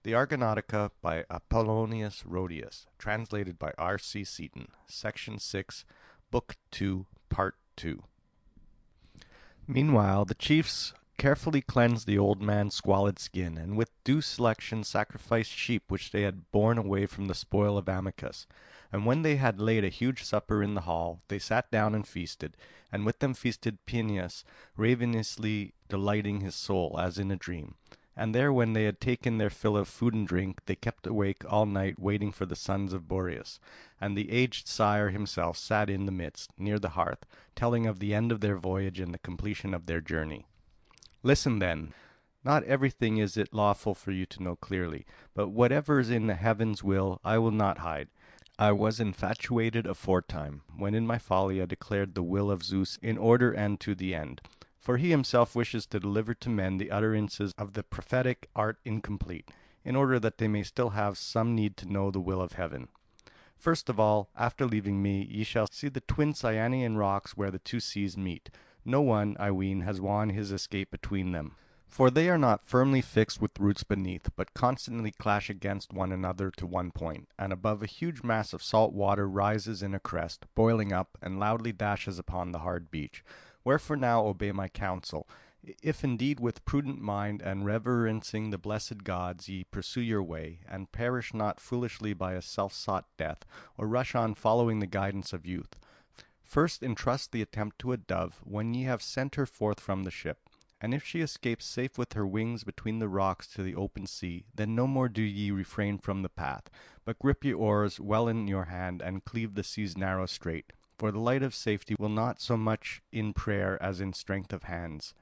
The Argonautica by Apollonius Rhodius, translated by R.C. Seaton, Section 6, Book 2, Part 2. Meanwhile, the chiefs carefully cleansed the old man's squalid skin, and with due selection sacrificed sheep which they had borne away from the spoil of Amycus. And when they had laid a huge supper in the hall, they sat down and feasted, and with them feasted Phineus, ravenously delighting his soul, as in a dream. And there, when they had taken their fill of food and drink, they kept awake all night waiting for the sons of Boreas. And the aged sire himself sat in the midst, near the hearth, telling of the end of their voyage and the completion of their journey. Listen then. Not everything is it lawful for you to know clearly, but whatever is in the heaven's will I will not hide. I was infatuated aforetime, when in my folly I declared the will of Zeus in order and to the end. For he himself wishes to deliver to men the utterances of the prophetic art incomplete, in order that they may still have some need to know the will of heaven. First of all, after leaving me, ye shall see the twin Cyanean rocks where the two seas meet. No one, I ween, has won his escape between them. For they are not firmly fixed with roots beneath, but constantly clash against one another to one point, and above a huge mass of salt water rises in a crest, boiling up, and loudly dashes upon the hard beach. Wherefore now obey my counsel. If indeed with prudent mind and reverencing the blessed gods ye pursue your way, and perish not foolishly by a self-sought death, or rush on following the guidance of youth. First entrust the attempt to a dove, when ye have sent her forth from the ship. And if she escapes safe with her wings between the rocks to the open sea, then no more do ye refrain from the path, but grip your oars well in your hand, and cleave the sea's narrow strait. For the light of safety will not so much in prayer as in strength of hands.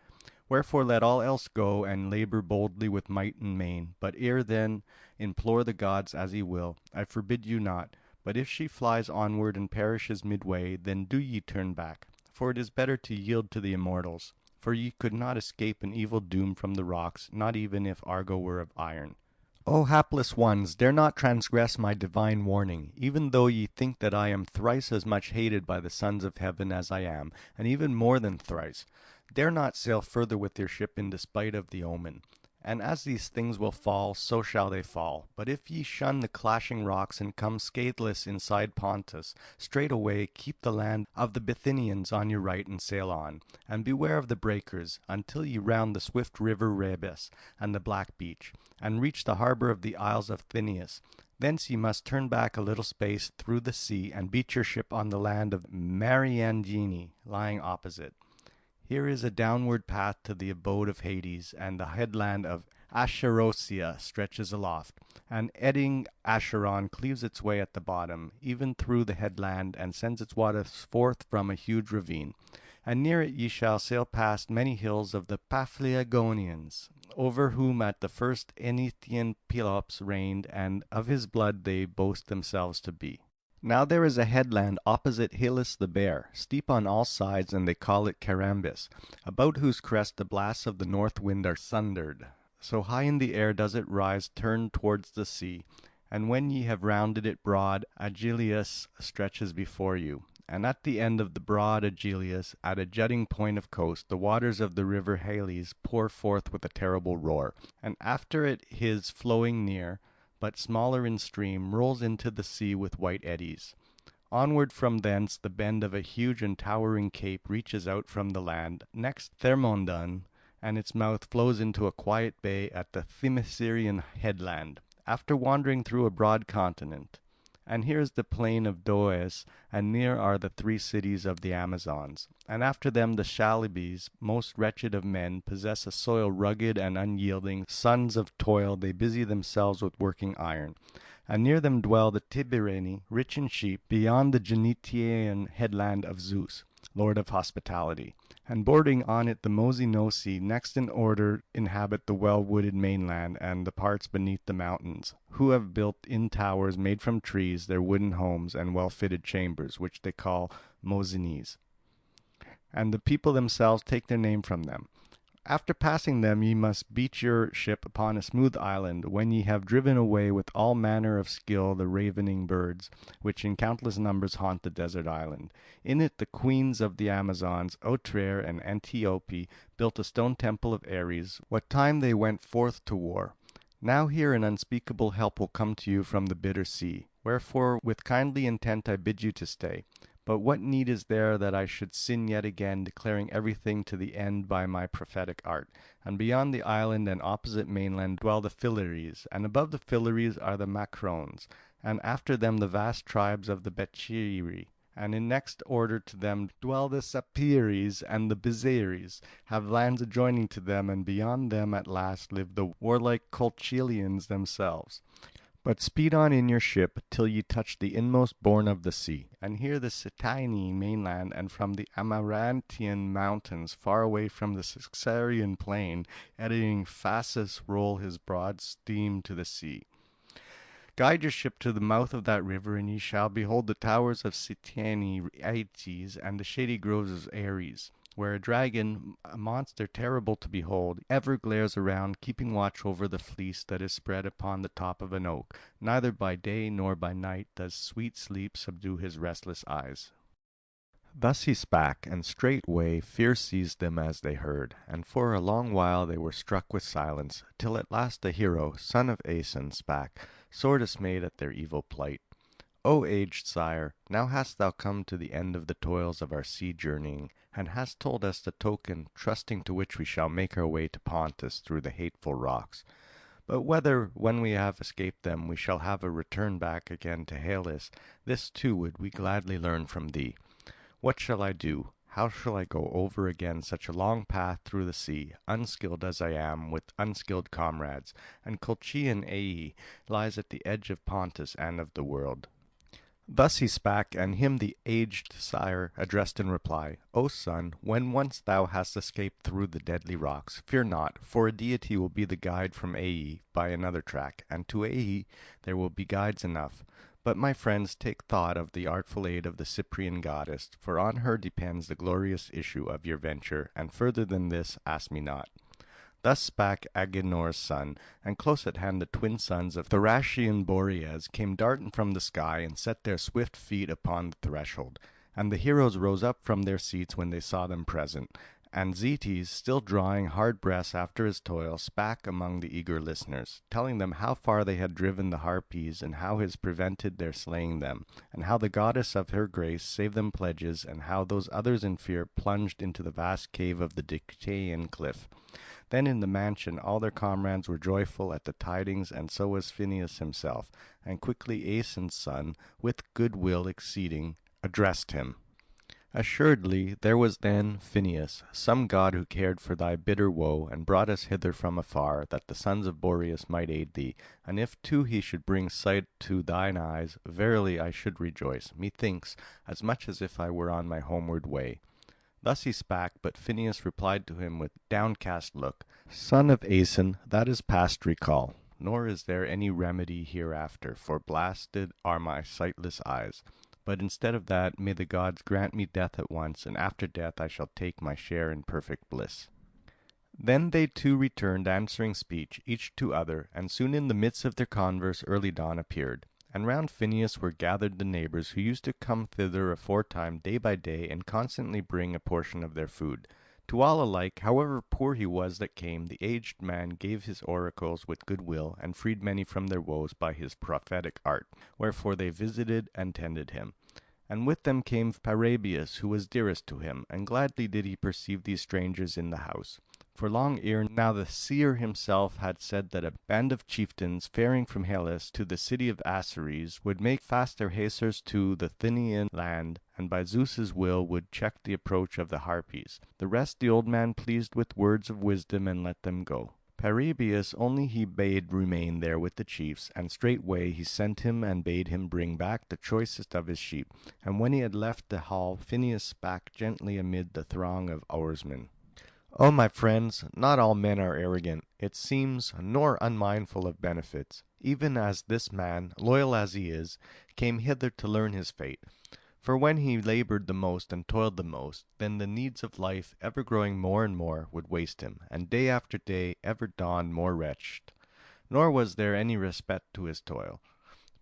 Wherefore let all else go, and labour boldly with might and main. But ere then implore the gods as ye will, I forbid you not. But if she flies onward and perishes midway, then do ye turn back. For it is better to yield to the immortals. For ye could not escape an evil doom from the rocks, not even if Argo were of iron. O hapless ones, dare not transgress my divine warning, even though ye think that I am thrice as much hated by the sons of heaven as I am, and even more than thrice. Dare not sail further with your ship in despite of the omen. And as these things will fall, so shall they fall. But if ye shun the clashing rocks and come scatheless inside Pontus, straightway keep the land of the Bithynians on your right and sail on. And beware of the breakers, until ye round the swift river Rhebas and the black beach, and reach the harbour of the Isles of Thynias. Thence ye must turn back a little space through the sea, and beach your ship on the land of Mariandyni, lying opposite. Here is a downward path to the abode of Hades, and the headland of Acherosia stretches aloft, and eddying Acheron cleaves its way at the bottom, even through the headland, and sends its waters forth from a huge ravine. And near it ye shall sail past many hills of the Paphlagonians, over whom at the first Enethian Pelops reigned, and of his blood they boast themselves to be. Now there is a headland opposite Hylas the Bear, steep on all sides, and they call it Carambis, about whose crest the blasts of the north wind are sundered. So high in the air does it rise turned towards the sea, and when ye have rounded it broad Aegilius stretches before you. And at the end of the broad Aegilius, at a jutting point of coast, the waters of the river Halys pour forth with a terrible roar, and after it his flowing near, but smaller in stream, rolls into the sea with white eddies. Onward from thence the bend of a huge and towering cape reaches out from the land, next Thermodon, and its mouth flows into a quiet bay at the Themyscirian headland, after wandering through a broad continent. And here is the plain of Doeas, and near are the three cities of the Amazons. And after them the Chalybes, most wretched of men, possess a soil rugged and unyielding. Sons of toil, they busy themselves with working iron. And near them dwell the Tibareni, rich in sheep, beyond the Genetiaean headland of Zeus, lord of hospitality. And bordering on it the Mosinosi, next in order inhabit the well-wooded mainland and the parts beneath the mountains, who have built in towers made from trees their wooden homes and well-fitted chambers, which they call Mosines. And the people themselves take their name from them. After passing them ye must beach your ship upon a smooth island, when ye have driven away with all manner of skill the ravening birds, which in countless numbers haunt the desert island. In it the queens of the Amazons, Otrere and Antiope, built a stone temple of Ares, what time they went forth to war. Now here an unspeakable help will come to you from the bitter sea. Wherefore with kindly intent I bid you to stay. But what need is there that I should sin yet again, declaring everything to the end by my prophetic art? And beyond the island and opposite mainland dwell the Philaries, and above the Philaries are the Macrones, and after them the vast tribes of the Bechiri. And in next order to them dwell the Sapiries and the Bizaries, have lands adjoining to them, and beyond them at last live the warlike Colchilians themselves. But speed on in your ship till ye touch the inmost bourne of the sea, and hear the Citine mainland, and from the Amarantian mountains, far away from the Saxarian plain, eddying Phasis roll his broad stream to the sea. Guide your ship to the mouth of that river, and ye shall behold the towers of Citine Aetes and the shady groves of Ares, where a dragon, a monster terrible to behold, ever glares around, keeping watch over the fleece that is spread upon the top of an oak. Neither by day nor by night does sweet sleep subdue his restless eyes. Thus he spake, and straightway fear seized them as they heard, and for a long while they were struck with silence, till at last the hero, son of Aeson, spake, sore dismayed at their evil plight. O aged sire, now hast thou come to the end of the toils of our sea journeying, and hast told us the token, trusting to which we shall make our way to Pontus through the hateful rocks. But whether, when we have escaped them, we shall have a return back again to Hellas, this too would we gladly learn from thee. What shall I do? How shall I go over again such a long path through the sea, unskilled as I am, with unskilled comrades? And Colchian Ae lies at the edge of Pontus and of the world. Thus he spake, and him the aged sire addressed in reply. O son, when once thou hast escaped through the deadly rocks, fear not, for a deity will be the guide from Ae by another track, and to Ae there will be guides enough. But my friends, take thought of the artful aid of the Cyprian goddess, for on her depends the glorious issue of your venture, and further than this ask me not. Thus spake Agenor's son, and close at hand the twin sons of Thracian Boreas came darting from the sky, and set their swift feet upon the threshold. And the heroes rose up from their seats when they saw them present. And Zetes, still drawing hard breaths after his toil, spake among the eager listeners, telling them how far they had driven the Harpies, and how his prevented their slaying them, and how the goddess of her grace saved them pledges, and how those others in fear plunged into the vast cave of the Dictaean cliff. Then in the mansion all their comrades were joyful at the tidings, and so was Phineus himself, and quickly Aeson's son, with good will exceeding, addressed him. Assuredly there was then, Phineus, some god who cared for thy bitter woe, and brought us hither from afar, that the sons of Boreas might aid thee. And if too he should bring sight to thine eyes, verily I should rejoice, methinks, as much as if I were on my homeward way. Thus he spake, but Phineus replied to him with downcast look, Son of Aeson, that is past recall, nor is there any remedy hereafter, for blasted are my sightless eyes. But instead of that, may the gods grant me death at once, and after death I shall take my share in perfect bliss. Then they two returned answering speech, each to other, and soon in the midst of their converse early dawn appeared. And round Phineus were gathered the neighbours, who used to come thither aforetime day by day, and constantly bring a portion of their food. To all alike, however poor he was that came, the aged man gave his oracles with good will, and freed many from their woes by his prophetic art, wherefore they visited and tended him. And with them came Paraebius, who was dearest to him, and gladly did he perceive these strangers in the house. For long ere now the seer himself had said that a band of chieftains, faring from Hellas to the city of Acares, would make fast their hacers to the Thynian land, and by Zeus's will would check the approach of the Harpies. The rest the old man pleased with words of wisdom, and let them go. Paraebius only he bade remain there with the chiefs, and straightway he sent him and bade him bring back the choicest of his sheep. And when he had left the hall, Phineus spake gently amid the throng of oarsmen. O my friends, not all men are arrogant, it seems, nor unmindful of benefits, even as this man, loyal as he is, came hither to learn his fate. For when he laboured the most and toiled the most, then the needs of life, ever growing more and more, would waste him, and day after day ever dawned more wretched. Nor was there any respite to his toil.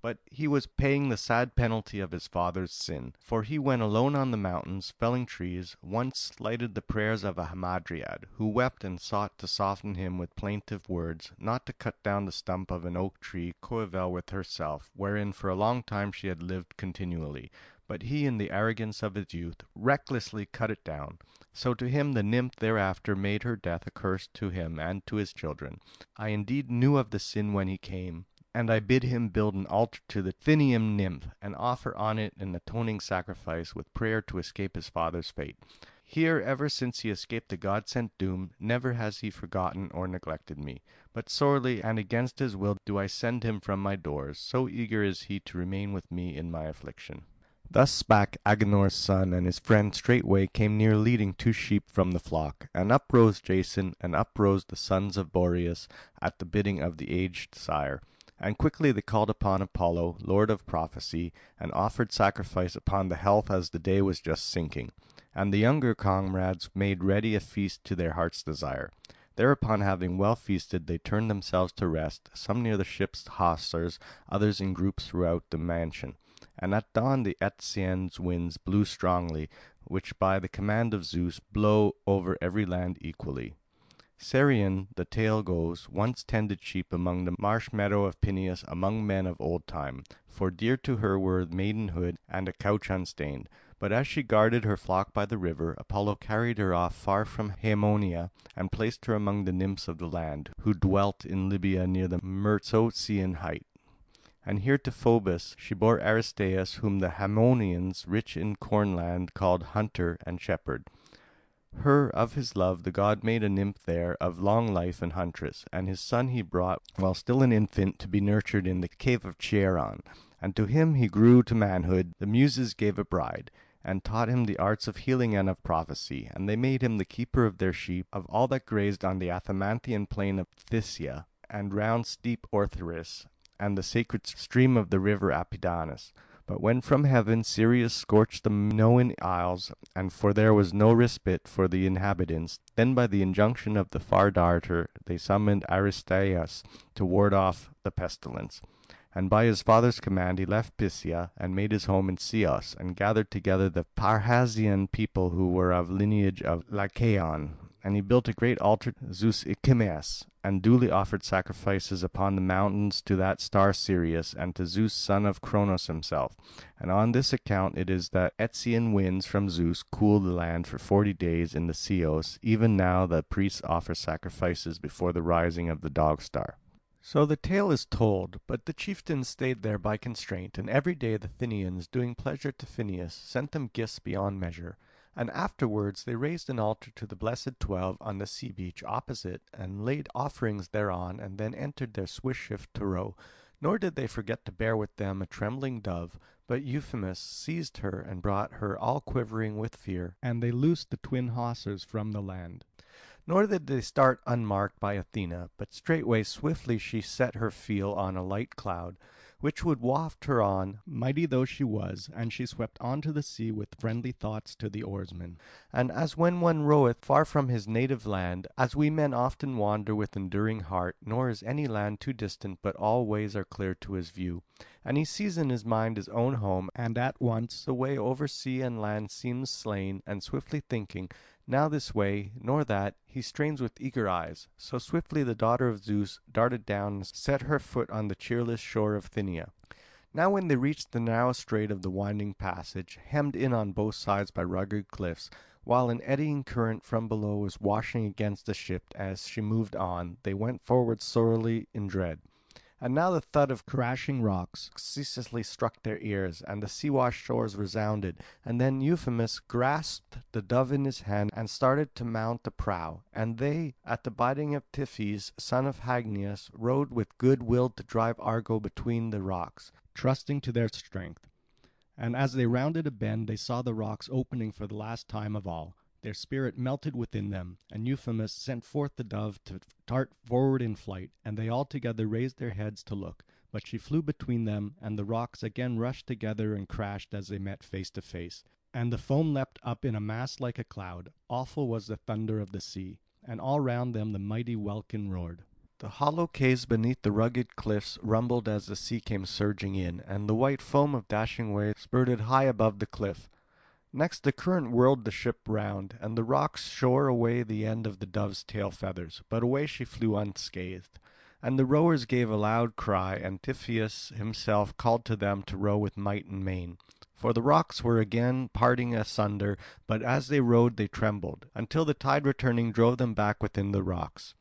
But he was paying the sad penalty of his father's sin, for he went alone on the mountains, felling trees, once slighted the prayers of a hamadryad, who wept and sought to soften him with plaintive words, not to cut down the stump of an oak tree coeval with herself, wherein for a long time she had lived continually. But he, in the arrogance of his youth, recklessly cut it down. So to him the nymph thereafter made her death a curse to him and to his children. I indeed knew of the sin when he came, and I bid him build an altar to the Thynian nymph, and offer on it an atoning sacrifice with prayer to escape his father's fate. Here, ever since he escaped the God-sent doom, never has he forgotten or neglected me. But sorely and against his will do I send him from my doors, so eager is he to remain with me in my affliction. Thus spake Agenor's son, and his friend straightway came near leading 2 sheep from the flock. And up rose Jason, and up rose the sons of Boreas, at the bidding of the aged sire. And quickly they called upon Apollo, lord of prophecy, and offered sacrifice upon the health as the day was just sinking. And the younger comrades made ready a feast to their heart's desire. Thereupon, having well feasted, they turned themselves to rest, some near the ship's hawsers, others in groups throughout the mansion. And at dawn the Etesian winds blew strongly, which by the command of Zeus blow over every land equally. Cerion, the tale goes, once tended sheep among the marsh meadow of Peneus among men of old time, for dear to her were maidenhood and a couch unstained. But as she guarded her flock by the river, Apollo carried her off far from Haemonia, and placed her among the nymphs of the land, who dwelt in Libya near the Myrtosian height. And here to Phoebus she bore Aristaeus, whom the Haemonians, rich in cornland, called hunter and shepherd. Her of his love the god made a nymph there, of long life and huntress, and his son he brought, while still an infant, to be nurtured in the cave of Cheiron. And to him he grew to manhood, the Muses gave a bride, and taught him the arts of healing and of prophecy, and they made him the keeper of their sheep, of all that grazed on the Athamanthian plain of Phthisia, and round steep Orthrus, and the sacred stream of the river Apidanus. But when from heaven Sirius scorched the Minoan isles, and for there was no respite for the inhabitants, then by the injunction of the far darter they summoned Aristaeus to ward off the pestilence. And by his father's command he left Phthia, and made his home in Ceos, and gathered together the Parrhasian people who were of lineage of Lycaon. And he built a great altar to Zeus Ichmeus, and duly offered sacrifices upon the mountains to that star Sirius, and to Zeus son of Cronos himself. And on this account it is that Etesian winds from Zeus cool the land for 40 days in the Ceos. Even now the priests offer sacrifices before the rising of the dog star. So the tale is told, but the chieftains stayed there by constraint, and every day the Thynians, doing pleasure to Phineus, sent them gifts beyond measure. And afterwards they raised an altar to the blessed 12 on the sea beach opposite, and laid offerings thereon, and then entered their swift ship to row. Nor did they forget to bear with them a trembling dove, but Euphemus seized her and brought her all quivering with fear, and they loosed the twin hawsers from the land. Nor did they start unmarked by Athena, but straightway swiftly she set her keel on a light cloud, which would waft her on, mighty though she was, and she swept on to the sea with friendly thoughts to the oarsmen. And as when one roweth far from his native land, as we men often wander with enduring heart, nor is any land too distant but all ways are clear to his view, and he sees in his mind his own home, and at once the way over sea and land seems slain, and swiftly thinking, now this way, nor that, he strains with eager eyes. So swiftly the daughter of Zeus darted down and set her foot on the cheerless shore of Thynia. Now when they reached the narrow strait of the winding passage, hemmed in on both sides by rugged cliffs, while an eddying current from below was washing against the ship as she moved on, they went forward sorely in dread. And now the thud of crashing rocks ceaselessly struck their ears, and the sea-washed shores resounded. And then Euphemus grasped the dove in his hand, and started to mount the prow. And they, at the bidding of Tiphys, son of Hagnias, rowed with good will to drive Argo between the rocks, trusting to their strength. And as they rounded a bend, they saw the rocks opening for the last time of all. Their spirit melted within them, and Euphemus sent forth the dove to dart forward in flight, and they all together raised their heads to look. But she flew between them, and the rocks again rushed together and crashed as they met face to face. And the foam leapt up in a mass like a cloud. Awful was the thunder of the sea, and all round them the mighty welkin roared. The hollow caves beneath the rugged cliffs rumbled as the sea came surging in, and the white foam of dashing waves spurted high above the cliff. Next the current whirled the ship round, and the rocks shore away the end of the dove's tail feathers, but away she flew unscathed. And the rowers gave a loud cry, and Tiphys himself called to them to row with might and main. For the rocks were again parting asunder, but as they rowed they trembled, until the tide returning drove them back within the rocks.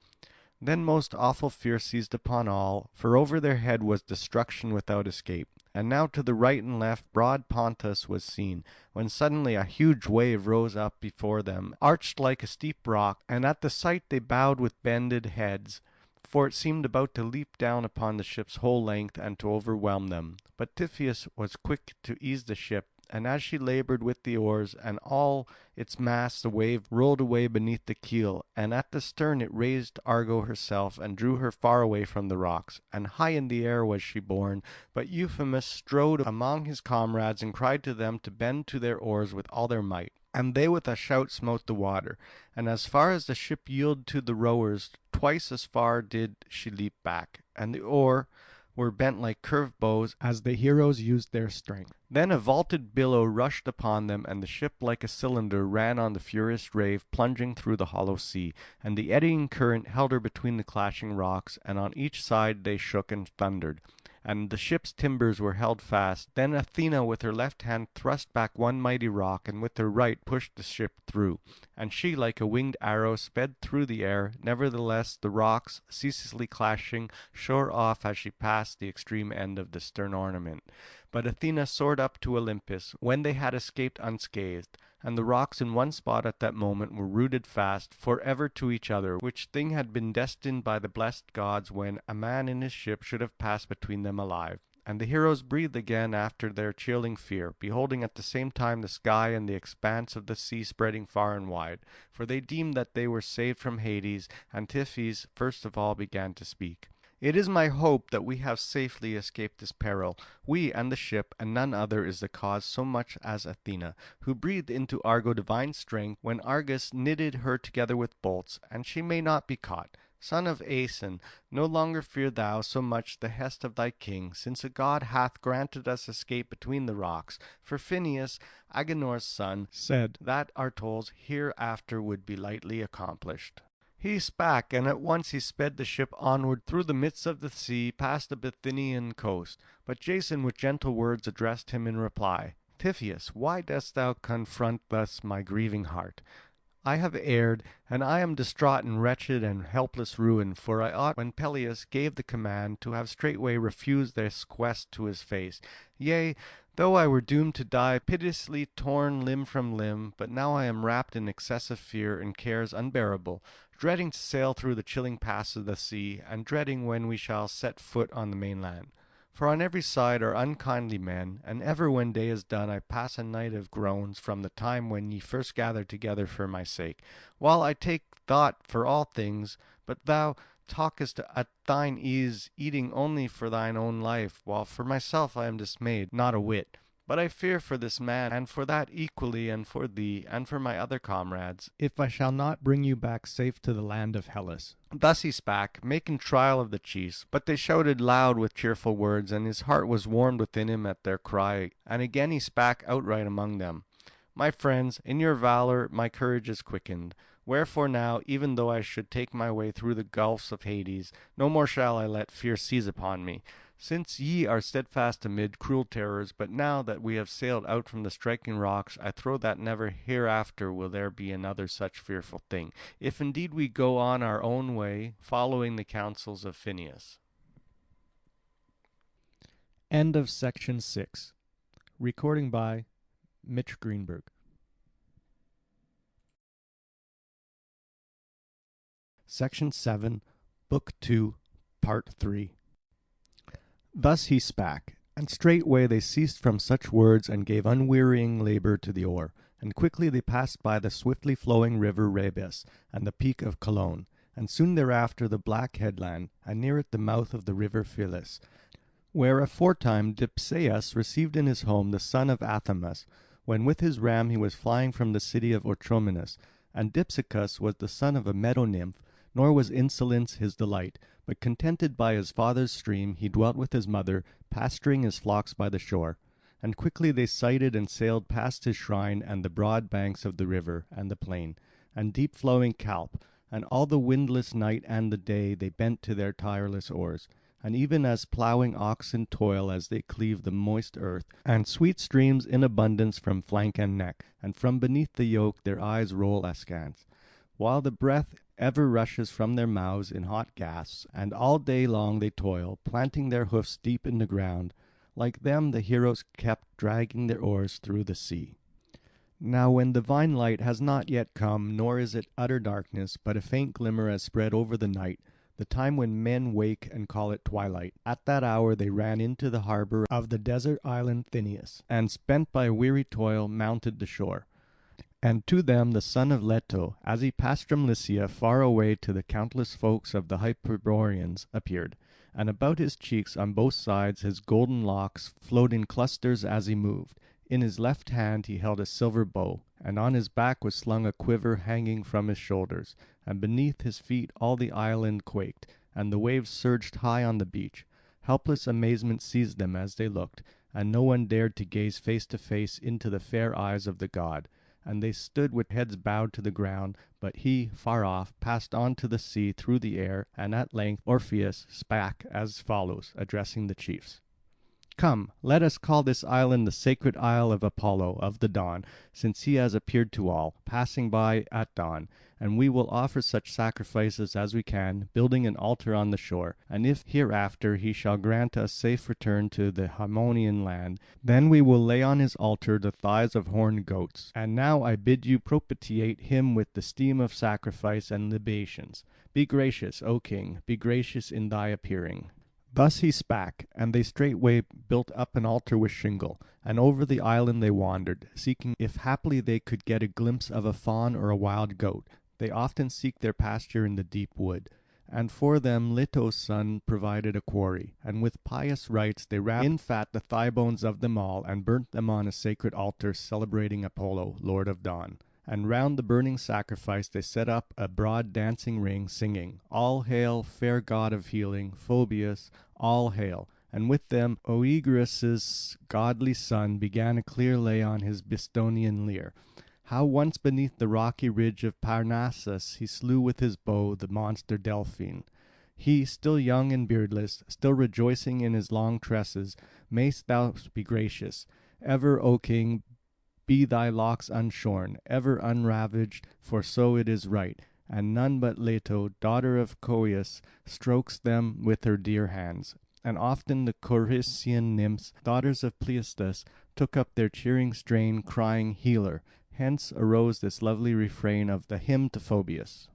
Then most awful fear seized upon all, for over their head was destruction without escape. And now to the right and left broad Pontus was seen, when suddenly a huge wave rose up before them, arched like a steep rock, and at the sight they bowed with bended heads, for it seemed about to leap down upon the ship's whole length and to overwhelm them. But Tiphys was quick to ease the ship, and as she laboured with the oars and all its mass, the wave rolled away beneath the keel, and at the stern it raised Argo herself and drew her far away from the rocks. And high in the air was she borne, but Euphemus strode among his comrades and cried to them to bend to their oars with all their might. And they with a shout smote the water, and as far as the ship yielded to the rowers, twice as far did she leap back, and the oar were bent like curved bows as the heroes used their strength. Then a vaulted billow rushed upon them, and the ship like a cylinder ran on the furious wave, plunging through the hollow sea, and the eddying current held her between the clashing rocks, and on each side they shook and thundered. And the ship's timbers were held fast. Then Athena with her left hand thrust back one mighty rock, and with her right pushed the ship through. And she, like a winged arrow, sped through the air. Nevertheless the rocks, ceaselessly clashing, shore off as she passed the extreme end of the stern ornament. But Athena soared up to Olympus, when they had escaped unscathed, and the rocks in one spot at that moment were rooted fast for ever to each other, which thing had been destined by the blessed gods, when a man in his ship should have passed between them alive. And the heroes breathed again after their chilling fear, beholding at the same time the sky and the expanse of the sea spreading far and wide, for they deemed that they were saved from Hades. And Tiphys first of all began to speak. It is my hope that we have safely escaped this peril, we and the ship, and none other is the cause so much as Athena, who breathed into Argo divine strength when Argus knitted her together with bolts, and she may not be caught. Son of Aeson, no longer fear thou so much the hest of thy king, since a god hath granted us escape between the rocks. For Phineus, Agenor's son, said that our toils hereafter would be lightly accomplished. He spake, and at once he sped the ship onward through the midst of the sea, past the Bithynian coast. But Jason with gentle words addressed him in reply. Tiphys, why dost thou confront thus my grieving heart? I have erred, and I am distraught and wretched and helpless ruin, for I ought, when Peleus gave the command, to have straightway refused this quest to his face. Yea, though I were doomed to die, piteously torn limb from limb, but now I am wrapped in excessive fear and cares unbearable, dreading to sail through the chilling paths of the sea, and dreading when we shall set foot on the mainland. For on every side are unkindly men, and ever when day is done I pass a night of groans from the time when ye first gathered together for my sake, while I take thought for all things, but thou talkest at thine ease, eating only for thine own life, while for myself I am dismayed, not a whit. But I fear for this man, and for that equally, and for thee, and for my other comrades, if I shall not bring you back safe to the land of Hellas. Thus he spake, making trial of the chiefs, but they shouted loud with cheerful words, and his heart was warmed within him at their cry. And again he spake outright among them. My friends, in your valour my courage is quickened. Wherefore now, even though I should take my way through the gulfs of Hades, no more shall I let fear seize upon me. Since ye are steadfast amid cruel terrors, but now that we have sailed out from the striking rocks, I trow that never hereafter will there be another such fearful thing, if indeed we go on our own way, following the counsels of Phineus. End of section 6. Recording by Mitch Greenberg. Section 7, Book 2, Part 3. Thus he spake, and straightway they ceased from such words, and gave unwearying labour to the oar. And quickly they passed by the swiftly flowing river Rhabis, and the peak of Cologne, and soon thereafter the black headland, and near it the mouth of the river Phyllis, where aforetime Dipsaeus received in his home the son of Athamas, when with his ram he was flying from the city of Orchomenus. And Dipsacus was the son of a meadow nymph, nor was insolence his delight, but contented by his father's stream he dwelt with his mother, pasturing his flocks by the shore. And quickly they sighted and sailed past his shrine and the broad banks of the river and the plain, and deep-flowing Calpe, and all the windless night and the day they bent to their tireless oars. And even as ploughing oxen toil as they cleave the moist earth, and sweet streams in abundance from flank and neck, and from beneath the yoke their eyes roll askance, while the breath ever rushes from their mouths in hot gasps, and all day long they toil, planting their hoofs deep in the ground. Like them the heroes kept dragging their oars through the sea. Now when divine light has not yet come, nor is it utter darkness, but a faint glimmer has spread over the night, the time when men wake and call it twilight. At that hour they ran into the harbour of the desert island Thynias, and spent by weary toil mounted the shore. And to them the son of Leto, as he passed from Lycia far away to the countless folks of the Hyperboreans, appeared. And about his cheeks on both sides his golden locks flowed in clusters as he moved. In his left hand he held a silver bow, and on his back was slung a quiver hanging from his shoulders. And beneath his feet all the island quaked, and the waves surged high on the beach. Helpless amazement seized them as they looked, and no one dared to gaze face to face into the fair eyes of the god. And they stood with heads bowed to the ground, but he, far off, passed on to the sea through the air, and at length Orpheus spake as follows, addressing the chiefs. Come, let us call this island the sacred isle of Apollo of the dawn, since he has appeared to all, passing by at dawn. And we will offer such sacrifices as we can, building an altar on the shore. And if hereafter he shall grant us safe return to the Haemonian land, then we will lay on his altar the thighs of horned goats. And now I bid you propitiate him with the steam of sacrifice and libations. Be gracious, O king, be gracious in thy appearing. Thus he spake, and they straightway built up an altar with shingle, and over the island they wandered, seeking if haply they could get a glimpse of a fawn or a wild goat. They often seek their pasture in the deep wood. And for them Leto's son provided a quarry, and with pious rites they wrapped in fat the thigh bones of them all, and burnt them on a sacred altar celebrating Apollo, lord of dawn. And round the burning sacrifice they set up a broad dancing ring, singing, All hail, fair god of healing, Phoebus, all hail. And with them Oeagrus' godly son began a clear lay on his Bistonian lyre. How once beneath the rocky ridge of Parnassus he slew with his bow the monster Delphine. He, still young and beardless, still rejoicing in his long tresses, mayst thou be gracious. Ever, O king, be thy locks unshorn, ever unravaged, for so it is right. And none but Leto, daughter of Coeus, strokes them with her dear hands. And often the Corycian nymphs, daughters of Pleistus, took up their cheering strain, crying, Healer. Hence arose this lovely refrain of the hymn to Phoebus.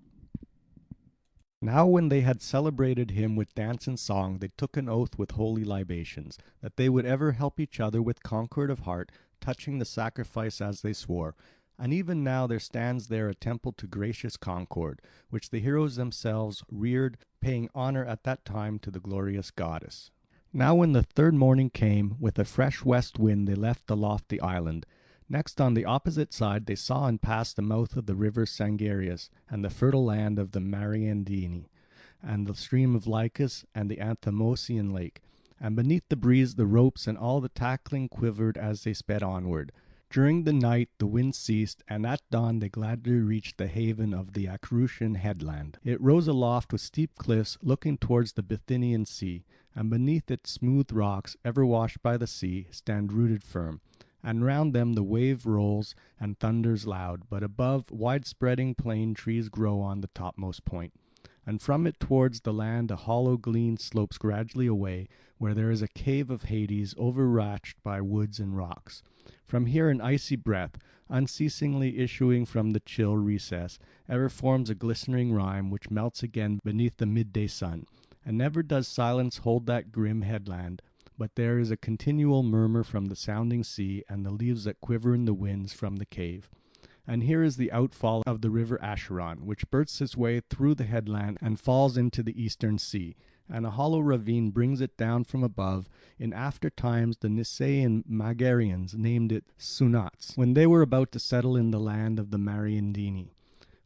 Now when they had celebrated him with dance and song, they took an oath with holy libations, that they would ever help each other with concord of heart, touching the sacrifice as they swore. And even now there stands there a temple to gracious concord, which the heroes themselves reared, paying honour at that time to the glorious goddess. Now when the third morning came, with a fresh west wind they left the lofty island. Next on the opposite side they saw and passed the mouth of the river Sangarius, and the fertile land of the Mariandyni, and the stream of Lycus, and the Anthemosian lake. And beneath the breeze the ropes and all the tackling quivered as they sped onward. During the night the wind ceased, and at dawn they gladly reached the haven of the Acherusian headland. It rose aloft with steep cliffs looking towards the Bithynian sea, and beneath it smooth rocks, ever washed by the sea, stand rooted firm. And round them the wave rolls and thunders loud, but above wide-spreading plane trees grow on the topmost point. And from it towards the land a hollow glen slopes gradually away, where there is a cave of Hades overarched by woods and rocks. From here an icy breath, unceasingly issuing from the chill recess, ever forms a glistening rime which melts again beneath the midday sun. And never does silence hold that grim headland, but there is a continual murmur from the sounding sea, and the leaves that quiver in the winds from the cave. And here is the outfall of the river Acheron, which bursts its way through the headland and falls into the eastern sea. And a hollow ravine brings it down from above. In after times the Nisaean Megarians named it Sunats, when they were about to settle in the land of the Mariandyni.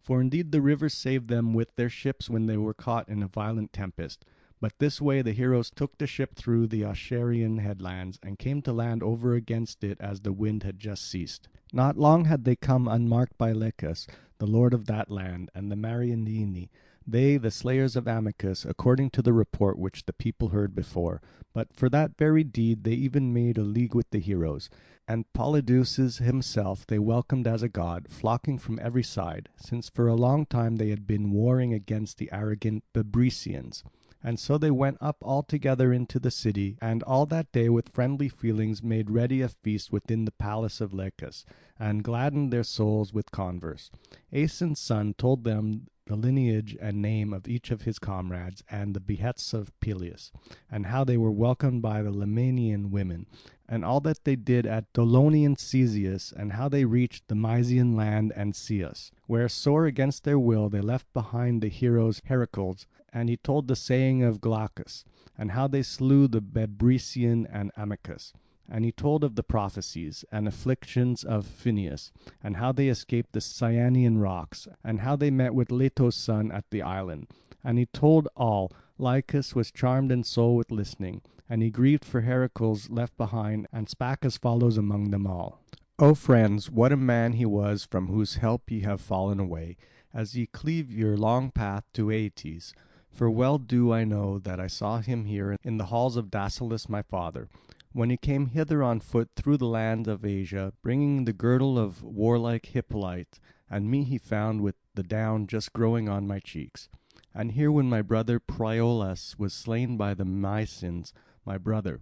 For indeed the rivers saved them with their ships when they were caught in a violent tempest. But this way the heroes took the ship through the Oceanian headlands, and came to land over against it as the wind had just ceased. Not long had they come unmarked by Licus, the lord of that land, and the Mariandyni, they the slayers of Amycus, according to the report which the people heard before. But for that very deed they even made a league with the heroes. And Polydeuces himself they welcomed as a god, flocking from every side, since for a long time they had been warring against the arrogant Bebrycians. And so they went up all together into the city, and all that day with friendly feelings made ready a feast within the palace of Licus, and gladdened their souls with converse. Aeson's son told them the lineage and name of each of his comrades, and the behests of Peleus, and how they were welcomed by the Lemnian women, and all that they did at Dolonian Cesius, and how they reached the Mysian land and Ceus, where sore against their will they left behind the heroes Heracles. And he told the saying of Glaucus, and how they slew the Bebrycian and Amycus. And he told of the prophecies and afflictions of Phineus, and how they escaped the Cyanian rocks, and how they met with Leto's son at the island. And he told all. Lycus was charmed in soul with listening, and he grieved for Heracles left behind, and spake as follows among them all. O friends, what a man he was, from whose help ye have fallen away, as ye cleave your long path to Aeetes. For well do I know that I saw him here in the halls of Dascylus my father, when he came hither on foot through the land of Asia, bringing the girdle of warlike Hippolyte, and me he found with the down just growing on my cheeks. And here when my brother Priolus was slain by the Mysians, my brother,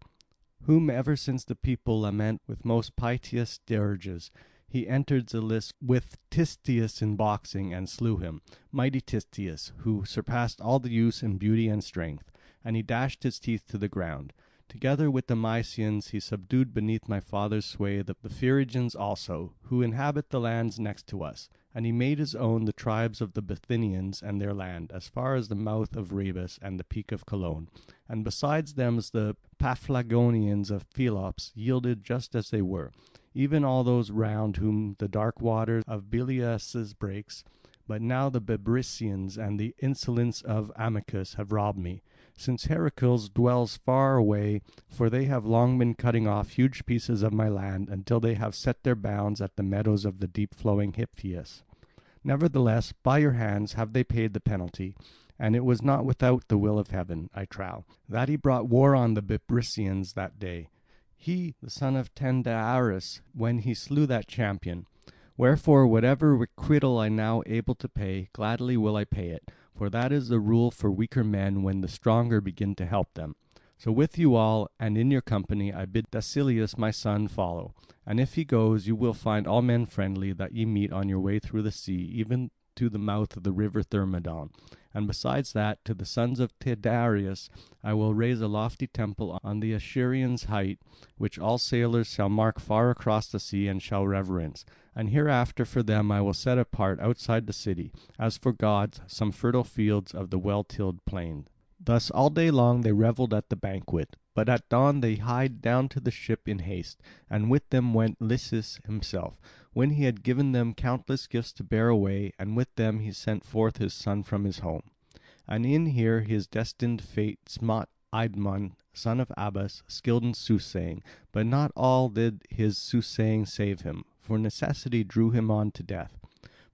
whom ever since the people lament with most piteous dirges, he entered the list with Tistius in boxing, and slew him, mighty Tistius, who surpassed all the youths in beauty and strength, and he dashed his teeth to the ground. Together with the Mysians he subdued beneath my father's sway the Phrygians also, who inhabit the lands next to us, and he made his own the tribes of the Bithynians and their land, as far as the mouth of Rebus and the peak of Cologne. And besides them the Paphlagonians of Pelops yielded just as they were, even all those round whom the dark waters of Belias breaks. But now the Bebrycians and the insolence of Amycus have robbed me, since Heracles dwells far away, for they have long been cutting off huge pieces of my land, until they have set their bounds at the meadows of the deep-flowing Hyphias. Nevertheless, by your hands have they paid the penalty, and it was not without the will of heaven, I trow, that he brought war on the Bebrycians that day. He, the son of Tyndareus, when he slew that champion. Wherefore whatever requital I now able to pay, gladly will I pay it, for that is the rule for weaker men when the stronger begin to help them. So with you all, and in your company, I bid Dascylus my son follow. And if he goes, you will find all men friendly that ye meet on your way through the sea, even to the mouth of the river Thermodon. And besides that, to the sons of Tyndareus I will raise a lofty temple on the Acherusians' height, which all sailors shall mark far across the sea and shall reverence. And hereafter for them I will set apart outside the city, as for gods, some fertile fields of the well-tilled plain. Thus all day long they revelled at the banquet, but at dawn they hied down to the ship in haste, and with them went Lysis himself, when he had given them countless gifts to bear away, and with them he sent forth his son from his home. And in here his destined fate smote Idmon, son of Abas, skilled in soothsaying, but not all did his soothsaying save him, for necessity drew him on to death.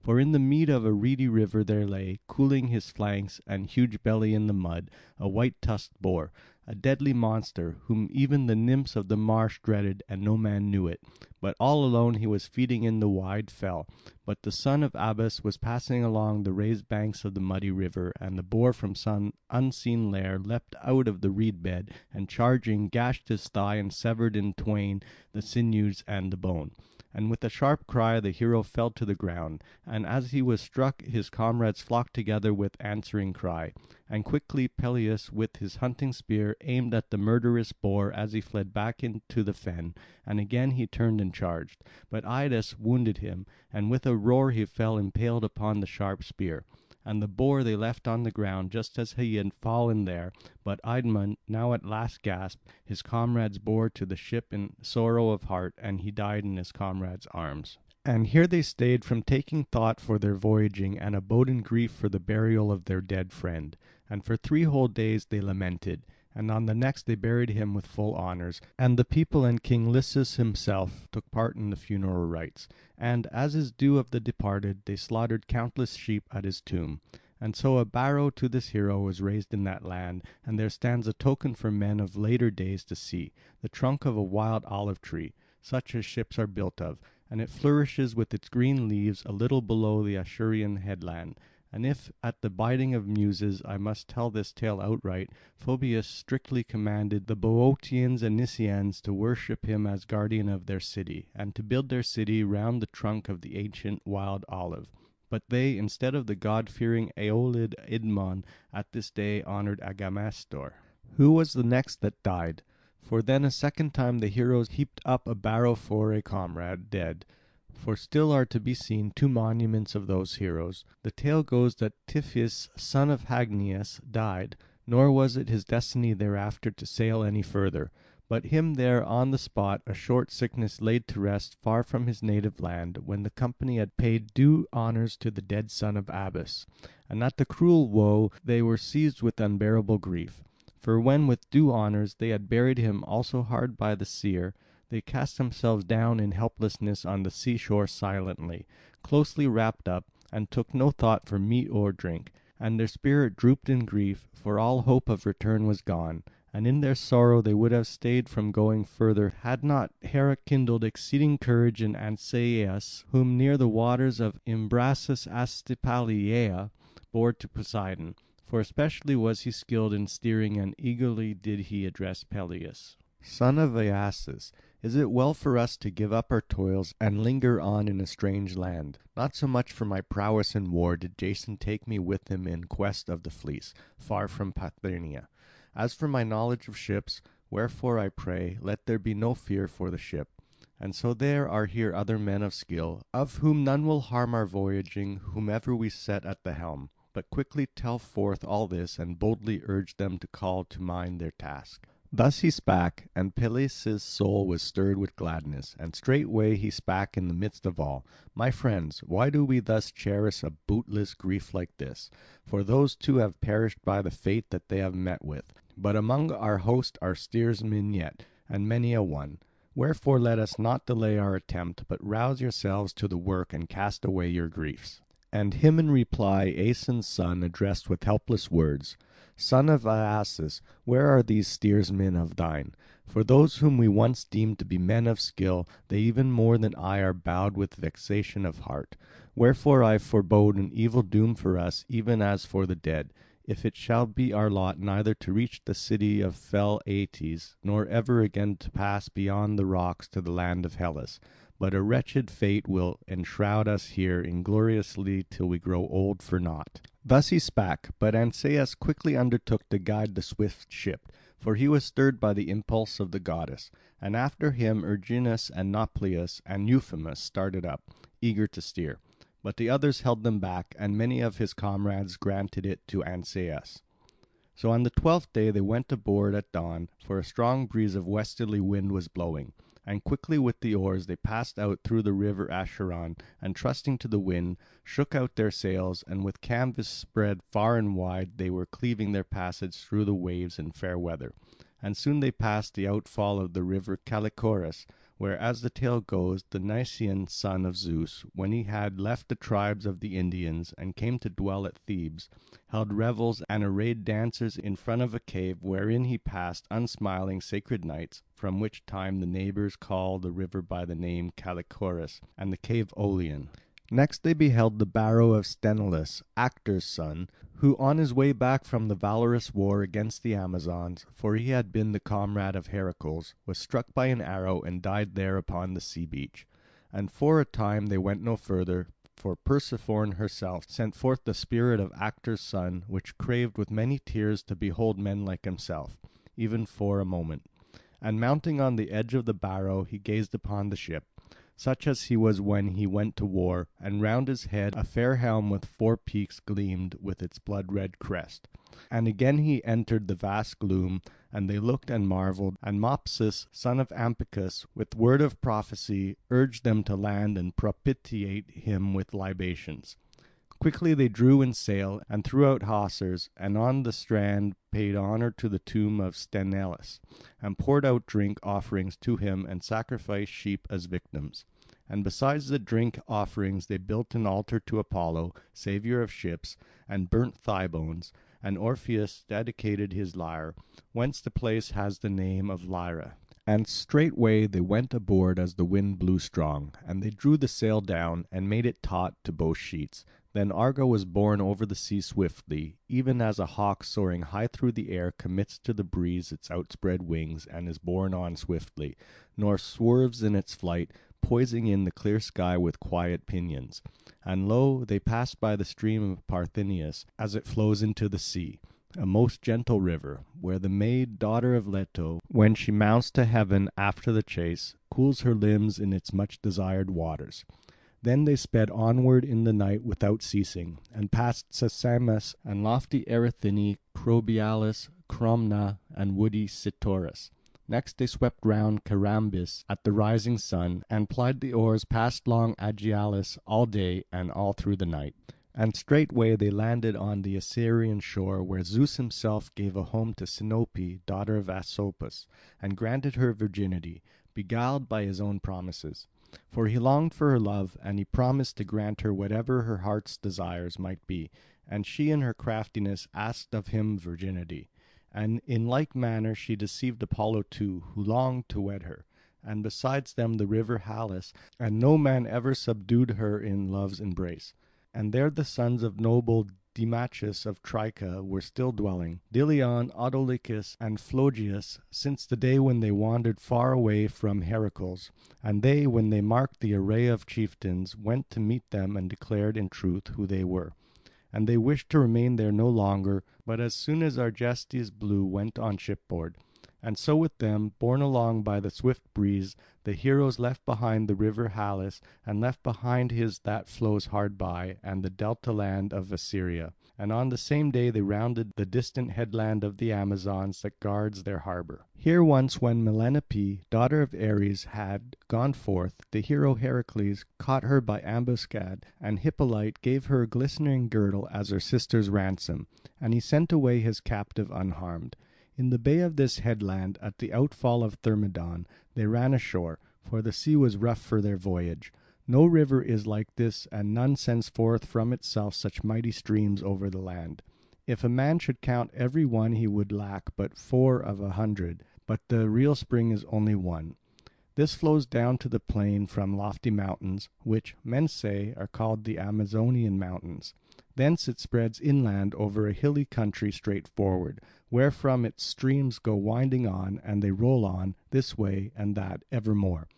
For in the mead of a reedy river there lay, cooling his flanks and huge belly in the mud, a white-tusked boar, a deadly monster, whom even the nymphs of the marsh dreaded, and no man knew it. But all alone he was feeding in the wide fell. But the son of Abas was passing along the raised banks of the muddy river, and the boar from some unseen lair leapt out of the reed bed, and charging gashed his thigh and severed in twain the sinews and the bone. And with a sharp cry the hero fell to the ground, and as he was struck his comrades flocked together with answering cry. And quickly Peleus with his hunting spear aimed at the murderous boar as he fled back into the fen, and again he turned and charged. But Idas wounded him, and with a roar he fell impaled upon the sharp spear. And the boar they left on the ground just as he had fallen there. But Idmon, now at last gasped, his comrades bore to the ship in sorrow of heart, and he died in his comrades' arms. And here they stayed from taking thought for their voyaging, and abode in grief for the burial of their dead friend. And for 3 whole days they lamented, and on the next they buried him with full honours. And the people and King Lycus himself took part in the funeral rites. And, as is due of the departed, they slaughtered countless sheep at his tomb. And so a barrow to this hero was raised in that land, and there stands a token for men of later days to see, the trunk of a wild olive tree, such as ships are built of, and it flourishes with its green leaves a little below the Ashurian headland. And if at the biting of Muses I must tell this tale outright, Phoebus strictly commanded the Boeotians and Nisaeans to worship him as guardian of their city, and to build their city round the trunk of the ancient wild olive. But they, instead of the god-fearing Aeolid Idmon, at this day honoured Agamastor, who was the next that died. For then a second time the heroes heaped up a barrow for a comrade dead. For still are to be seen 2 monuments of those heroes. The tale goes that Typhoeus, son of Hagnias, died, nor was it his destiny thereafter to sail any further. But him there on the spot a short sickness laid to rest far from his native land, when the company had paid due honours to the dead son of Abas. And at the cruel woe they were seized with unbearable grief. For when with due honours they had buried him also hard by the seer, they cast themselves down in helplessness on the seashore silently, closely wrapped up, and took no thought for meat or drink. And their spirit drooped in grief, for all hope of return was gone. And in their sorrow they would have stayed from going further, had not Hera kindled exceeding courage in Ancaeus, whom near the waters of Imbrasus Astipaliaea bore to Poseidon. For especially was he skilled in steering, and eagerly did he address Peleus. Son of Aeacus, is it well for us to give up our toils and linger on in a strange land? Not so much for my prowess in war did Jason take me with him in quest of the fleece, far from Parthenia. As for my knowledge of ships, wherefore I pray, let there be no fear for the ship. And so there are here other men of skill, of whom none will harm our voyaging, whomever we set at the helm. But quickly tell forth all this, and boldly urge them to call to mind their task. Thus he spake, and Peleus' soul was stirred with gladness, and straightway he spake in the midst of all, My friends, why do we thus cherish a bootless grief like this? For those 2 have perished by the fate that they have met with. But among our host are steersmen yet, and many a one. Wherefore let us not delay our attempt, but rouse yourselves to the work and cast away your griefs. And him in reply Aeson's son addressed with helpless words, Son of Aeacus, where are these steersmen of thine? For those whom we once deemed to be men of skill, they even more than I are bowed with vexation of heart. Wherefore I forebode an evil doom for us, even as for the dead, if it shall be our lot neither to reach the city of fell Aeetes, nor ever again to pass beyond the rocks to the land of Hellas. But a wretched fate will enshroud us here ingloriously till we grow old for naught. Thus he spake, but Ancaeus quickly undertook to guide the swift ship, for he was stirred by the impulse of the goddess. And after him Erginus and Nauplius and Euphemus started up, eager to steer. But the others held them back, and many of his comrades granted it to Ancaeus. So on the 12th day they went aboard at dawn, for a strong breeze of westerly wind was blowing. And quickly with the oars they passed out through the river Acheron, and trusting to the wind, shook out their sails, and with canvas spread far and wide they were cleaving their passage through the waves in fair weather. And soon they passed the outfall of the river Callichorus, where, as the tale goes, the Nysean son of Zeus, when he had left the tribes of the Indians and came to dwell at Thebes, held revels and arrayed dancers in front of a cave wherein he passed unsmiling sacred nights, from which time the neighbours call the river by the name Callichorus, and the cave Olean. Next they beheld the barrow of Sthenelus, Actor's son, who on his way back from the valorous war against the Amazons, for he had been the comrade of Heracles, was struck by an arrow and died there upon the sea beach. And for a time they went no further, for Persephone herself sent forth the spirit of Actor's son, which craved with many tears to behold men like himself, even for a moment. And mounting on the edge of the barrow he gazed upon the ship, such as he was when he went to war, and round his head a fair helm with 4 peaks gleamed with its blood-red crest. And again he entered the vast gloom, and they looked and marvelled, and Mopsus, son of Ampycus, with word of prophecy, urged them to land and propitiate him with libations. Quickly they drew in sail, and threw out hawsers, and on the strand paid honour to the tomb of Sthenelus, and poured out drink offerings to him, and sacrificed sheep as victims. And besides the drink offerings they built an altar to Apollo, saviour of ships, and burnt thigh bones, and Orpheus dedicated his lyre, whence the place has the name of Lyra. And straightway they went aboard as the wind blew strong, and they drew the sail down, and made it taut to both sheets. Then Argo was borne over the sea swiftly, even as a hawk soaring high through the air commits to the breeze its outspread wings, and is borne on swiftly, nor swerves in its flight, poising in the clear sky with quiet pinions. And lo, they passed by the stream of Parthenius, as it flows into the sea, a most gentle river, where the maid, daughter of Leto, when she mounts to heaven after the chase, cools her limbs in its much desired waters. Then they sped onward in the night without ceasing, and passed Sesamus and lofty Erythini, Crobialis, Cromna, and woody Cytorus. Next they swept round Carambis at the rising sun, and plied the oars past long Agialis all day and all through the night. And straightway they landed on the Assyrian shore, where Zeus himself gave a home to Sinope, daughter of Asopus, and granted her virginity, beguiled by his own promises. For he longed for her love, and he promised to grant her whatever her heart's desires might be, and she in her craftiness asked of him virginity. And in like manner she deceived Apollo too, who longed to wed her, and besides them the river Halys, and no man ever subdued her in love's embrace. And there the sons of noble Demachus of Tricca were still dwelling, Dilion, Autolycus, and Phlogius, since the day when they wandered far away from Heracles. And they, when they marked the array of chieftains, went to meet them and declared in truth who they were. And they wished to remain there no longer, but as soon as Argestes blew went on shipboard. And so with them, borne along by the swift breeze, the heroes left behind the river Halys, and left behind his that flows hard by, and the delta land of Assyria. And on the same day they rounded the distant headland of the Amazons that guards their harbour. Here once when Melanope, daughter of Ares, had gone forth, the hero Heracles caught her by ambuscade, and Hippolyte gave her a glistening girdle as her sister's ransom, and he sent away his captive unharmed. In the bay of this headland, at the outfall of Thermodon, they ran ashore, for the sea was rough for their voyage. No river is like this, and none sends forth from itself such mighty streams over the land. If a man should count every one, he would lack but 4 of 100, but the real spring is only one. This flows down to the plain from lofty mountains, which, men say, are called the Amazonian mountains. Thence it spreads inland over a hilly country straight forward, wherefrom its streams go winding on, and they roll on, this way and that, evermore.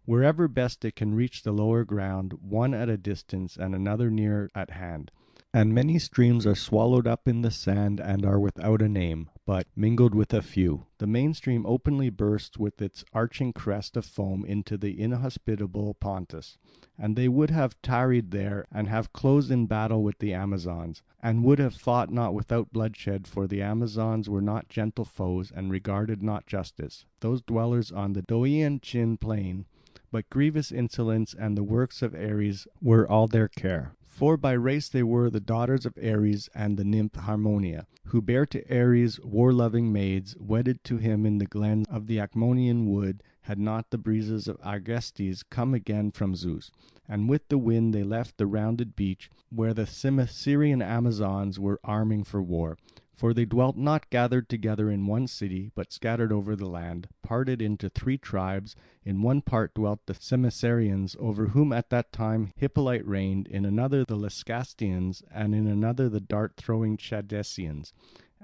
Wherever best it can reach the lower ground, one at a distance and another near at hand. And many streams are swallowed up in the sand and are without a name, but, mingled with a few, the main stream openly bursts with its arching crest of foam into the inhospitable Pontus. And they would have tarried there, and have closed in battle with the Amazons, and would have fought not without bloodshed, for the Amazons were not gentle foes, and regarded not justice, those dwellers on the Doean plain, but grievous insolence and the works of Ares were all their care. For by race they were the daughters of Ares and the nymph Harmonia, who bare to Ares war-loving maids, wedded to him in the glens of the Acmonian wood, had not the breezes of Argestes come again from Zeus. And with the wind they left the rounded beach, where the Cimmesyrian Amazons were arming for war. For they dwelt not gathered together in one city, but scattered over the land, parted into 3 tribes. In one part dwelt the Cimmesyrians, over whom at that time Hippolyte reigned, in another the Lescastians, and in another the dart-throwing Chadesians.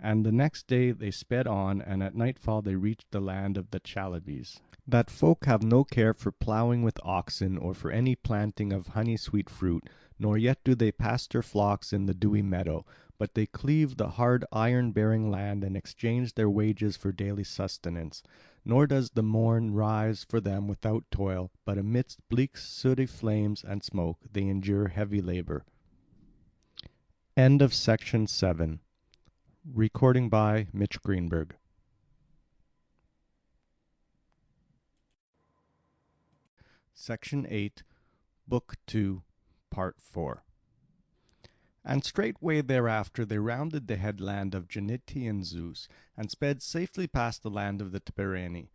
And the next day they sped on, and at nightfall they reached the land of the Chalybes. That folk have no care for ploughing with oxen, or for any planting of honey-sweet fruit, nor yet do they pasture flocks in the dewy meadow, but they cleave the hard iron-bearing land, and exchange their wages for daily sustenance. Nor does the morn rise for them without toil, but amidst bleak sooty flames and smoke they endure heavy labour. End of section 7. Recording by Mitch Greenberg. Section 8, Book 2, Part 4. And straightway thereafter they rounded the headland of Genetaean Zeus, and sped safely past the land of the Tibareni.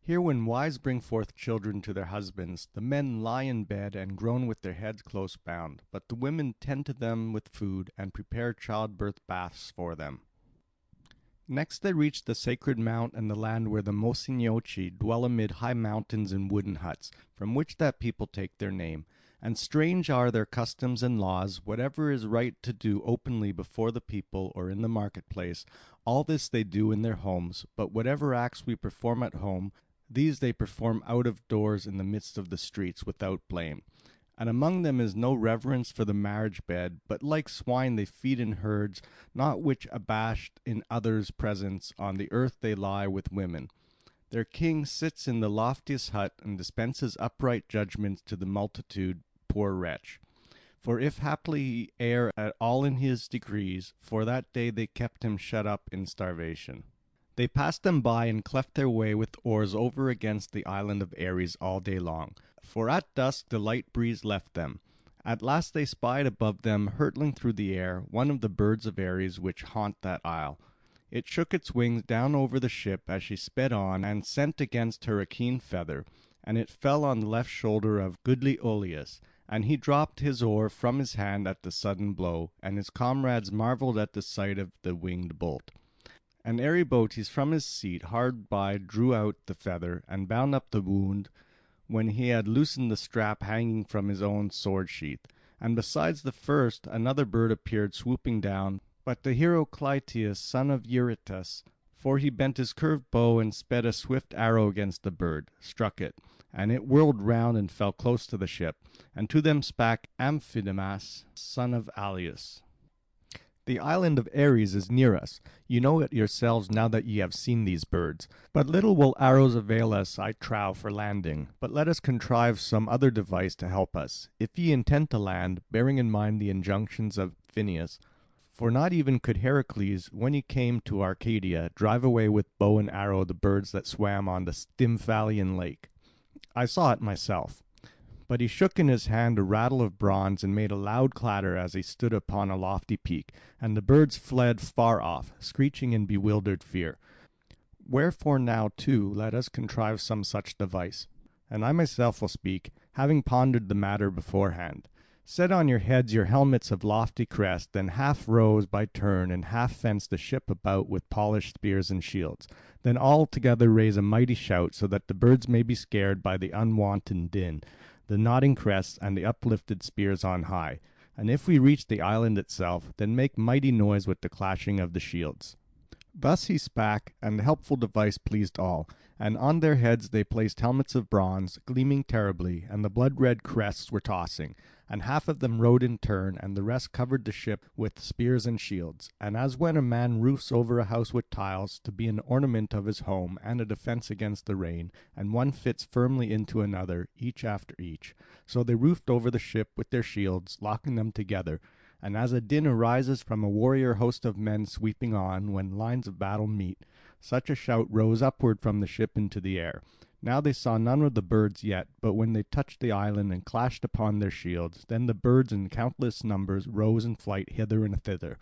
Here when wives bring forth children to their husbands, the men lie in bed and groan with their heads close bound, but the women tend to them with food, and prepare childbirth baths for them. Next they reached the sacred mount and the land where the Mosinioci dwell amid high mountains in wooden huts, from which that people take their name. And strange are their customs and laws. Whatever is right to do openly before the people or in the marketplace, all this they do in their homes. But whatever acts we perform at home, these they perform out of doors in the midst of the streets without blame. And among them is no reverence for the marriage bed, but like swine they feed in herds, not which abashed in others' presence on the earth they lie with women. Their king sits in the loftiest hut, and dispenses upright judgments to the multitude, poor wretch. For if haply he err at all in his decrees, for that day they kept him shut up in starvation. They passed them by and cleft their way with oars over against the island of Ares all day long. For at dusk the light breeze left them. At last they spied above them, hurtling through the air, one of the birds of Ares which haunt that isle. It shook its wings down over the ship as she sped on, and sent against her a keen feather, and it fell on the left shoulder of goodly Oileus. And he dropped his oar from his hand at the sudden blow, and his comrades marvelled at the sight of the winged bolt. And Eribotes from his seat hard by drew out the feather, and bound up the wound, when he had loosened the strap hanging from his own sword sheath. And besides the first, another bird appeared swooping down, but the hero Clytius, son of Eurytus, for he bent his curved bow and sped a swift arrow against the bird, struck it, and it whirled round and fell close to the ship. And to them spake Amphidamas, son of Aleus. The island of Ares is near us. You know it yourselves now that ye have seen these birds. But little will arrows avail us, I trow, for landing. But let us contrive some other device to help us, if ye intend to land, bearing in mind the injunctions of Phineus. For not even could Heracles, when he came to Arcadia, drive away with bow and arrow the birds that swam on the Stymphalian lake. I saw it myself. But he shook in his hand a rattle of bronze, and made a loud clatter as he stood upon a lofty peak, and the birds fled far off, screeching in bewildered fear. Wherefore now, too, let us contrive some such device. And I myself will speak, having pondered the matter beforehand. Set on your heads your helmets of lofty crest, then half rows by turn, and half fence the ship about with polished spears and shields. Then all together raise a mighty shout, so that the birds may be scared by the unwonted din, the nodding crests, and the uplifted spears on high. And if we reach the island itself, then make mighty noise with the clashing of the shields. Thus he spake, and the helpful device pleased all. And on their heads they placed helmets of bronze, gleaming terribly, and the blood-red crests were tossing. And half of them rowed in turn, and the rest covered the ship with spears and shields. And as when a man roofs over a house with tiles, to be an ornament of his home, and a defence against the rain, and one fits firmly into another, each after each, so they roofed over the ship with their shields, locking them together. And as a din arises from a warrior host of men sweeping on, when lines of battle meet, such a shout rose upward from the ship into the air. Now they saw none of the birds yet, but when they touched the island and clashed upon their shields, then the birds in countless numbers rose in flight hither and thither.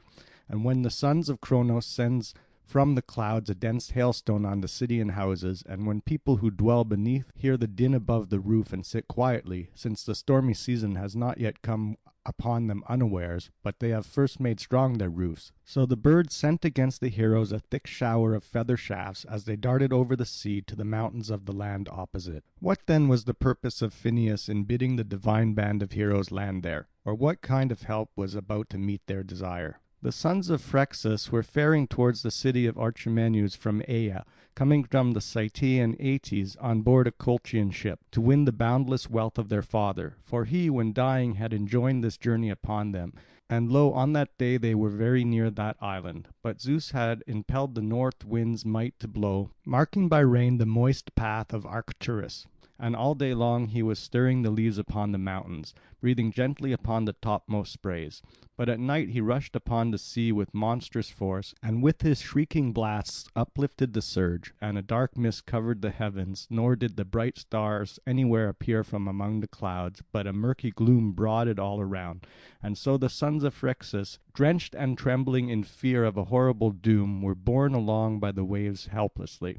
And when the sons of Cronos sends from the clouds a dense hailstone on the city and houses, and when people who dwell beneath hear the din above the roof and sit quietly, since the stormy season has not yet come upon them unawares, but they have first made strong their roofs. So the birds sent against the heroes a thick shower of feather shafts as they darted over the sea to the mountains of the land opposite. What then was the purpose of Phineus in bidding the divine band of heroes land there, or what kind of help was about to meet their desire? The sons of Phrixus were faring towards the city of Archimenes from Aea, coming from the Cytaean Aetes on board a Colchian ship, to win the boundless wealth of their father. For he, when dying, had enjoined this journey upon them. And lo, on that day they were very near that island. But Zeus had impelled the north wind's might to blow, marking by rain the moist path of Arcturus. And all day long he was stirring the leaves upon the mountains, breathing gently upon the topmost sprays. But at night he rushed upon the sea with monstrous force, and with his shrieking blasts uplifted the surge, and a dark mist covered the heavens, nor did the bright stars anywhere appear from among the clouds, but a murky gloom brooded all around. And so the sons of Phrixus, drenched and trembling in fear of a horrible doom, were borne along by the waves helplessly.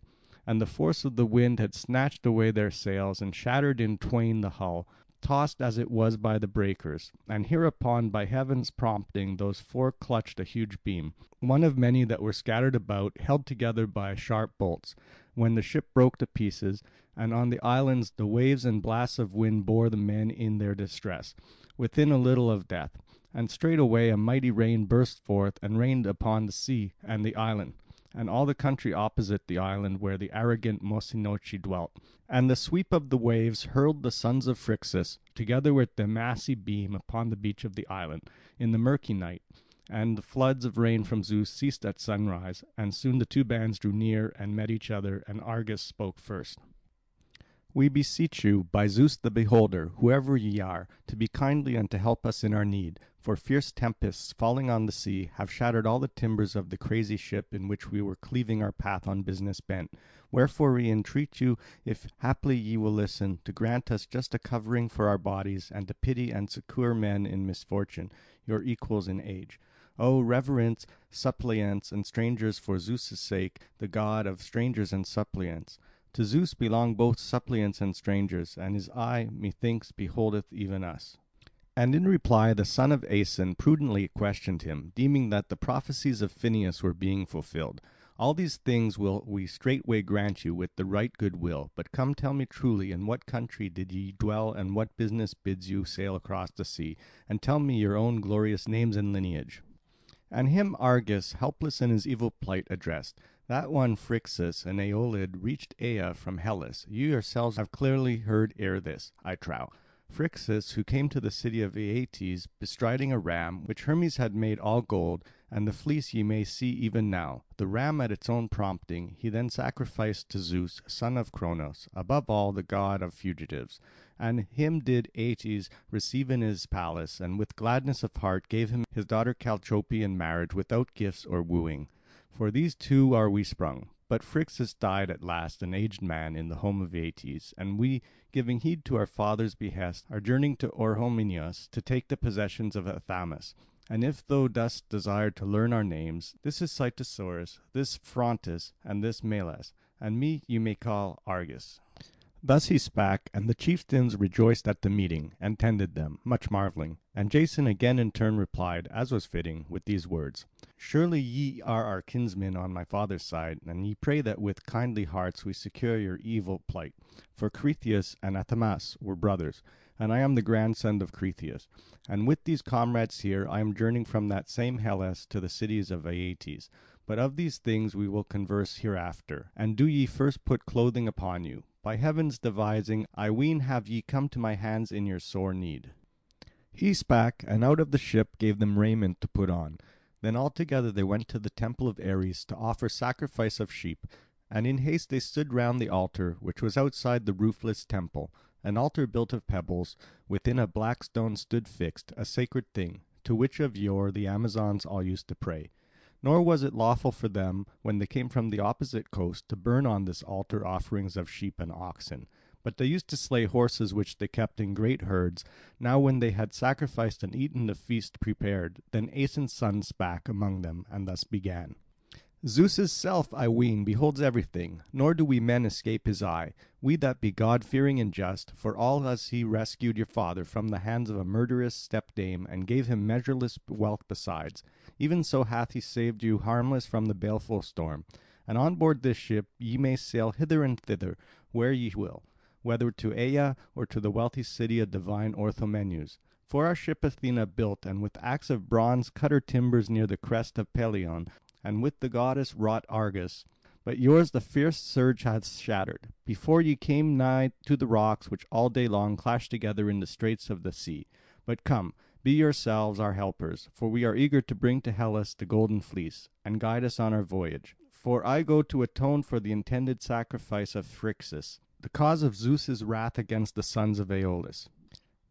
And the force of the wind had snatched away their sails, and shattered in twain the hull, tossed as it was by the breakers. And hereupon, by heaven's prompting, those four clutched a huge beam, one of many that were scattered about, held together by sharp bolts, when the ship broke to pieces, and on the islands the waves and blasts of wind bore the men in their distress, within a little of death. And straightway a mighty rain burst forth, and rained upon the sea and the island, and all the country opposite the island where the arrogant Mossynoeci dwelt. And the sweep of the waves hurled the sons of Phrixus, together with the massy beam, upon the beach of the island, in the murky night. And the floods of rain from Zeus ceased at sunrise, and soon the two bands drew near and met each other, and Argus spoke first. We beseech you, by Zeus the Beholder, whoever ye are, to be kindly and to help us in our need. For fierce tempests falling on the sea have shattered all the timbers of the crazy ship in which we were cleaving our path on business bent. Wherefore we entreat you, if haply ye will listen, to grant us just a covering for our bodies, and to pity and succour men in misfortune, your equals in age. O reverence, suppliants, and strangers for Zeus' sake, the god of strangers and suppliants. To Zeus belong both suppliants and strangers, and his eye, methinks, beholdeth even us. And in reply the son of Aeson prudently questioned him, deeming that the prophecies of Phineus were being fulfilled. All these things will we straightway grant you with the right good will. But come tell me truly, in what country did ye dwell, and what business bids you sail across the sea? And tell me your own glorious names and lineage. And him Argus, helpless in his evil plight, addressed. That one Phrixus, an Aeolid, reached Aea from Hellas. You yourselves have clearly heard ere this, I trow. Phrixus, who came to the city of Aeetes, bestriding a ram, which Hermes had made all gold, and the fleece ye may see even now. The ram at its own prompting, he then sacrificed to Zeus, son of Cronos, above all the god of fugitives. And him did Aeetes receive in his palace, and with gladness of heart gave him his daughter Chalciope in marriage, without gifts or wooing. For these two are we sprung. But Phrixus died at last, an aged man, in the home of Aeetes, and we, giving heed to our father's behest, are journeying to Orchomenus to take the possessions of Athamas. And if thou dost desire to learn our names, this is Cytisorus, this Phrontis, and this Melas, and me you may call Argus. Thus he spake, and the chieftains rejoiced at the meeting, and tended them, much marvelling. And Jason again in turn replied, as was fitting, with these words. Surely ye are our kinsmen on my father's side, and ye pray that with kindly hearts we secure your evil plight. For Cretheus and Athamas were brothers, and I am the grandson of Cretheus. And with these comrades here I am journeying from that same Hellas to the cities of Aeetes. But of these things we will converse hereafter. And do ye first put clothing upon you. By heaven's devising, I ween have ye come to my hands in your sore need. He spake, and out of the ship gave them raiment to put on. Then all together they went to the temple of Ares to offer sacrifice of sheep. And in haste they stood round the altar, which was outside the roofless temple, an altar built of pebbles. Within a black stone stood fixed, a sacred thing, to which of yore the Amazons all used to pray. Nor was it lawful for them, when they came from the opposite coast, to burn on this altar offerings of sheep and oxen. But they used to slay horses which they kept in great herds. Now when they had sacrificed and eaten the feast prepared, then Aeson's son spake among them, and thus began. Zeus's self, I ween, beholds everything, nor do we men escape his eye, we that be God-fearing and just, for all as he rescued your father from the hands of a murderous stepdame, and gave him measureless wealth besides. Even so hath he saved you harmless from the baleful storm. And on board this ship ye may sail hither and thither, where ye will, whether to Aea or to the wealthy city of divine Orchomenus. For our ship Athena built, and with axe of bronze cut her timbers near the crest of Pelion, and with the goddess wrought Argus. But yours the fierce surge hath shattered, before ye came nigh to the rocks which all day long clash together in the straits of the sea. But come, be yourselves our helpers, for we are eager to bring to Hellas the Golden Fleece, and guide us on our voyage. For I go to atone for the intended sacrifice of Phrixus. the cause of Zeus's wrath against the sons of Aeolus.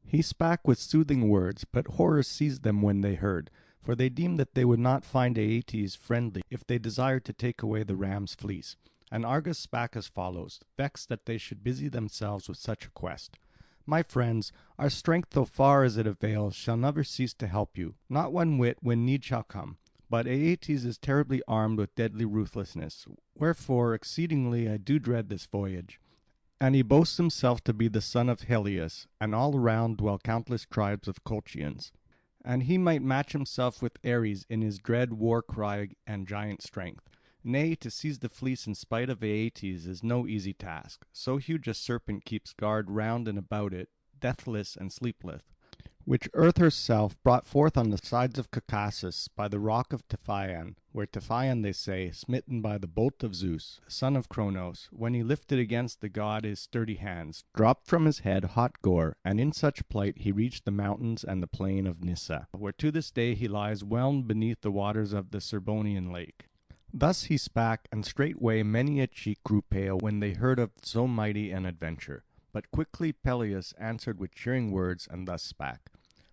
He spake with soothing words, but horror seized them when they heard, for they deemed that they would not find Aeetes friendly if they desired to take away the ram's fleece. And Argus spake as follows, vexed that they should busy themselves with such a quest. My friends, our strength, though far as it avails, shall never cease to help you, not one whit when need shall come. But Aeetes is terribly armed with deadly ruthlessness, wherefore exceedingly I do dread this voyage. And he boasts himself to be the son of Helios, and all around dwell countless tribes of Colchians. And he might match himself with Ares in his dread war cry and giant strength. Nay, to seize the fleece in spite of Aeetes is no easy task. So huge a serpent keeps guard round and about it, deathless and sleepless, which Earth herself brought forth on the sides of Caucasus by the rock of Typhaon, where Typhaon, they say, smitten by the bolt of Zeus, son of Cronos, when he lifted against the god his sturdy hands, dropped from his head hot gore, and in such plight he reached the mountains and the plain of Nyssa, where to this day he lies whelmed beneath the waters of the Serbonian lake. Thus he spake, and straightway many a cheek grew pale when they heard of so mighty an adventure. But quickly Peleus answered with cheering words, and thus spake.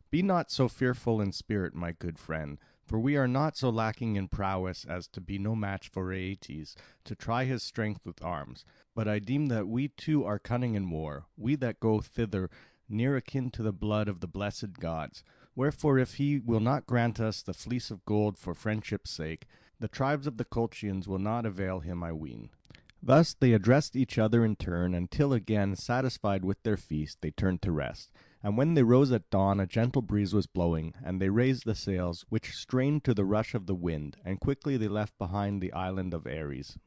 Be not so fearful in spirit, my good friend, for we are not so lacking in prowess as to be no match for Aeetes, to try his strength with arms. But I deem that we too are cunning in war, we that go thither, near akin to the blood of the blessed gods. Wherefore if he will not grant us the fleece of gold for friendship's sake, the tribes of the Colchians will not avail him, I ween. Thus they addressed each other in turn, until again, satisfied with their feast, they turned to rest. And when they rose at dawn, a gentle breeze was blowing, and they raised the sails, which strained to the rush of the wind, and quickly they left behind the island of Ares.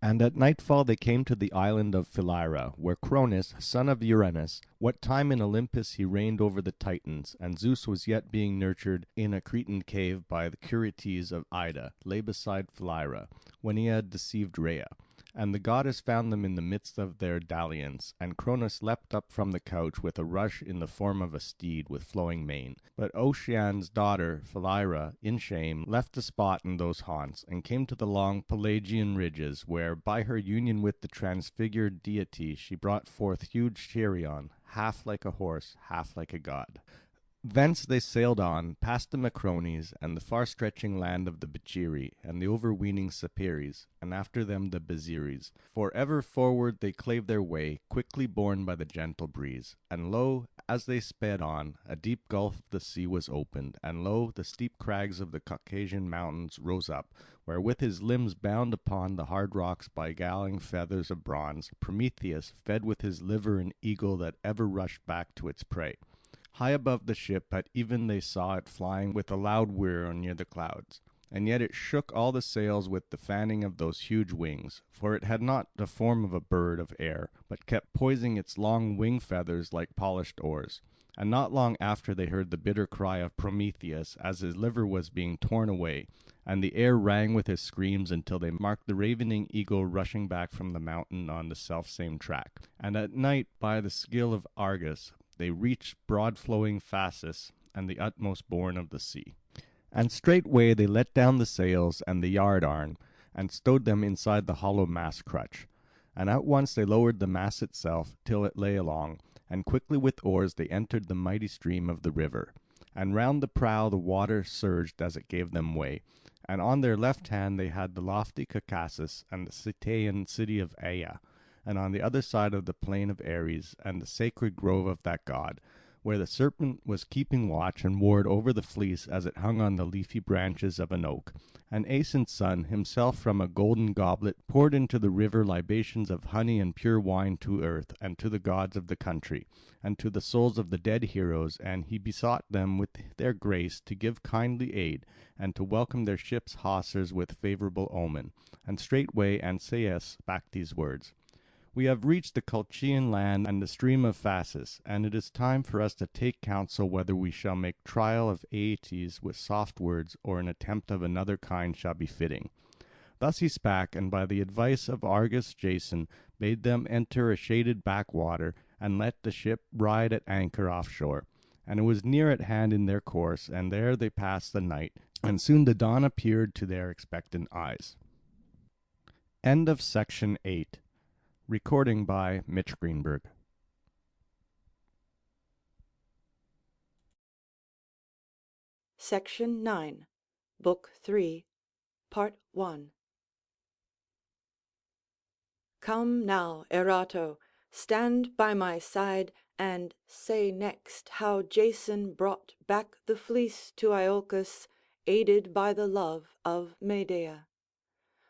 And at nightfall they came to the island of Philyra, where Cronus, son of Uranus, what time in Olympus he reigned over the Titans, and Zeus was yet being nurtured in a Cretan cave by the Curetes of Ida, lay beside Philyra, when he had deceived Rhea. And the goddess found them in the midst of their dalliance, and Cronus leapt up from the couch with a rush in the form of a steed with flowing mane. But Ocean's daughter, Philyra, in shame, left the spot in those haunts, and came to the long Pelagian ridges, where, by her union with the transfigured deity, she brought forth huge Cheiron, half like a horse, half like a god. Thence they sailed on, past the Macrones, and the far-stretching land of the Bachiri, and the overweening Saperes, and after them the Beziris. For ever forward they clave their way, quickly borne by the gentle breeze. And lo, as they sped on, a deep gulf of the sea was opened, and lo, the steep crags of the Caucasian mountains rose up, where with his limbs bound upon the hard rocks by galling feathers of bronze, Prometheus fed with his liver an eagle that ever rushed back to its prey. High above the ship at even they saw it flying with a loud whir near the clouds, and yet it shook all the sails with the fanning of those huge wings, for it had not the form of a bird of air, but kept poising its long wing feathers like polished oars. And not long after they heard the bitter cry of Prometheus as his liver was being torn away, and the air rang with his screams until they marked the ravening eagle rushing back from the mountain on the selfsame track. And at night, by the skill of Argus, they reached broad-flowing Phasis and the utmost bourne of the sea. And straightway they let down the sails and the yard-arm, and stowed them inside the hollow mast crutch. And at once they lowered the mast itself till it lay along, and quickly with oars they entered the mighty stream of the river. And round the prow the water surged as it gave them way. And on their left hand they had the lofty Caucasus and the Citaean city of Aea, and on the other side of the plain of Ares, and the sacred grove of that god, where the serpent was keeping watch and ward over the fleece as it hung on the leafy branches of an oak. And Aeson's son, himself from a golden goblet, poured into the river libations of honey and pure wine to earth, and to the gods of the country, and to the souls of the dead heroes, and he besought them with their grace to give kindly aid, and to welcome their ship's hawsers with favourable omen. And straightway Ancaeus spake these words. We have reached the Colchian land and the stream of Phasis, and it is time for us to take counsel whether we shall make trial of Aeetes with soft words, or an attempt of another kind shall be fitting. Thus he spake, and by the advice of Argus Jason bade them enter a shaded backwater, and let the ship ride at anchor offshore. And it was near at hand in their course, and there they passed the night, and soon the dawn appeared to their expectant eyes. End of section 8. Recording by Mitch Greenberg. Section 9, Book 3, Part 1. Come now, Erato, stand by my side, and say next how Jason brought back the fleece to Iolcus, aided by the love of Medea.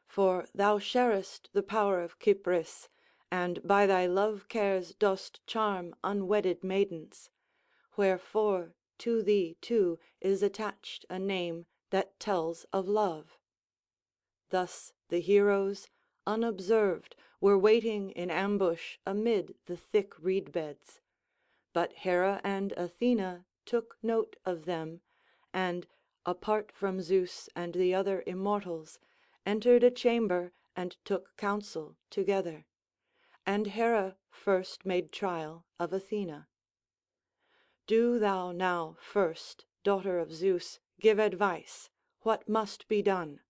For thou sharest the power of Cypris, and by thy love cares dost charm unwedded maidens, wherefore to thee too is attached a name that tells of love. Thus the heroes, unobserved, were waiting in ambush amid the thick reed beds. But Hera and Athena took note of them, and, apart from Zeus and the other immortals, entered a chamber and took counsel together. And Hera first made trial of Athena. Do thou now first, daughter of Zeus, give advice, what must be done?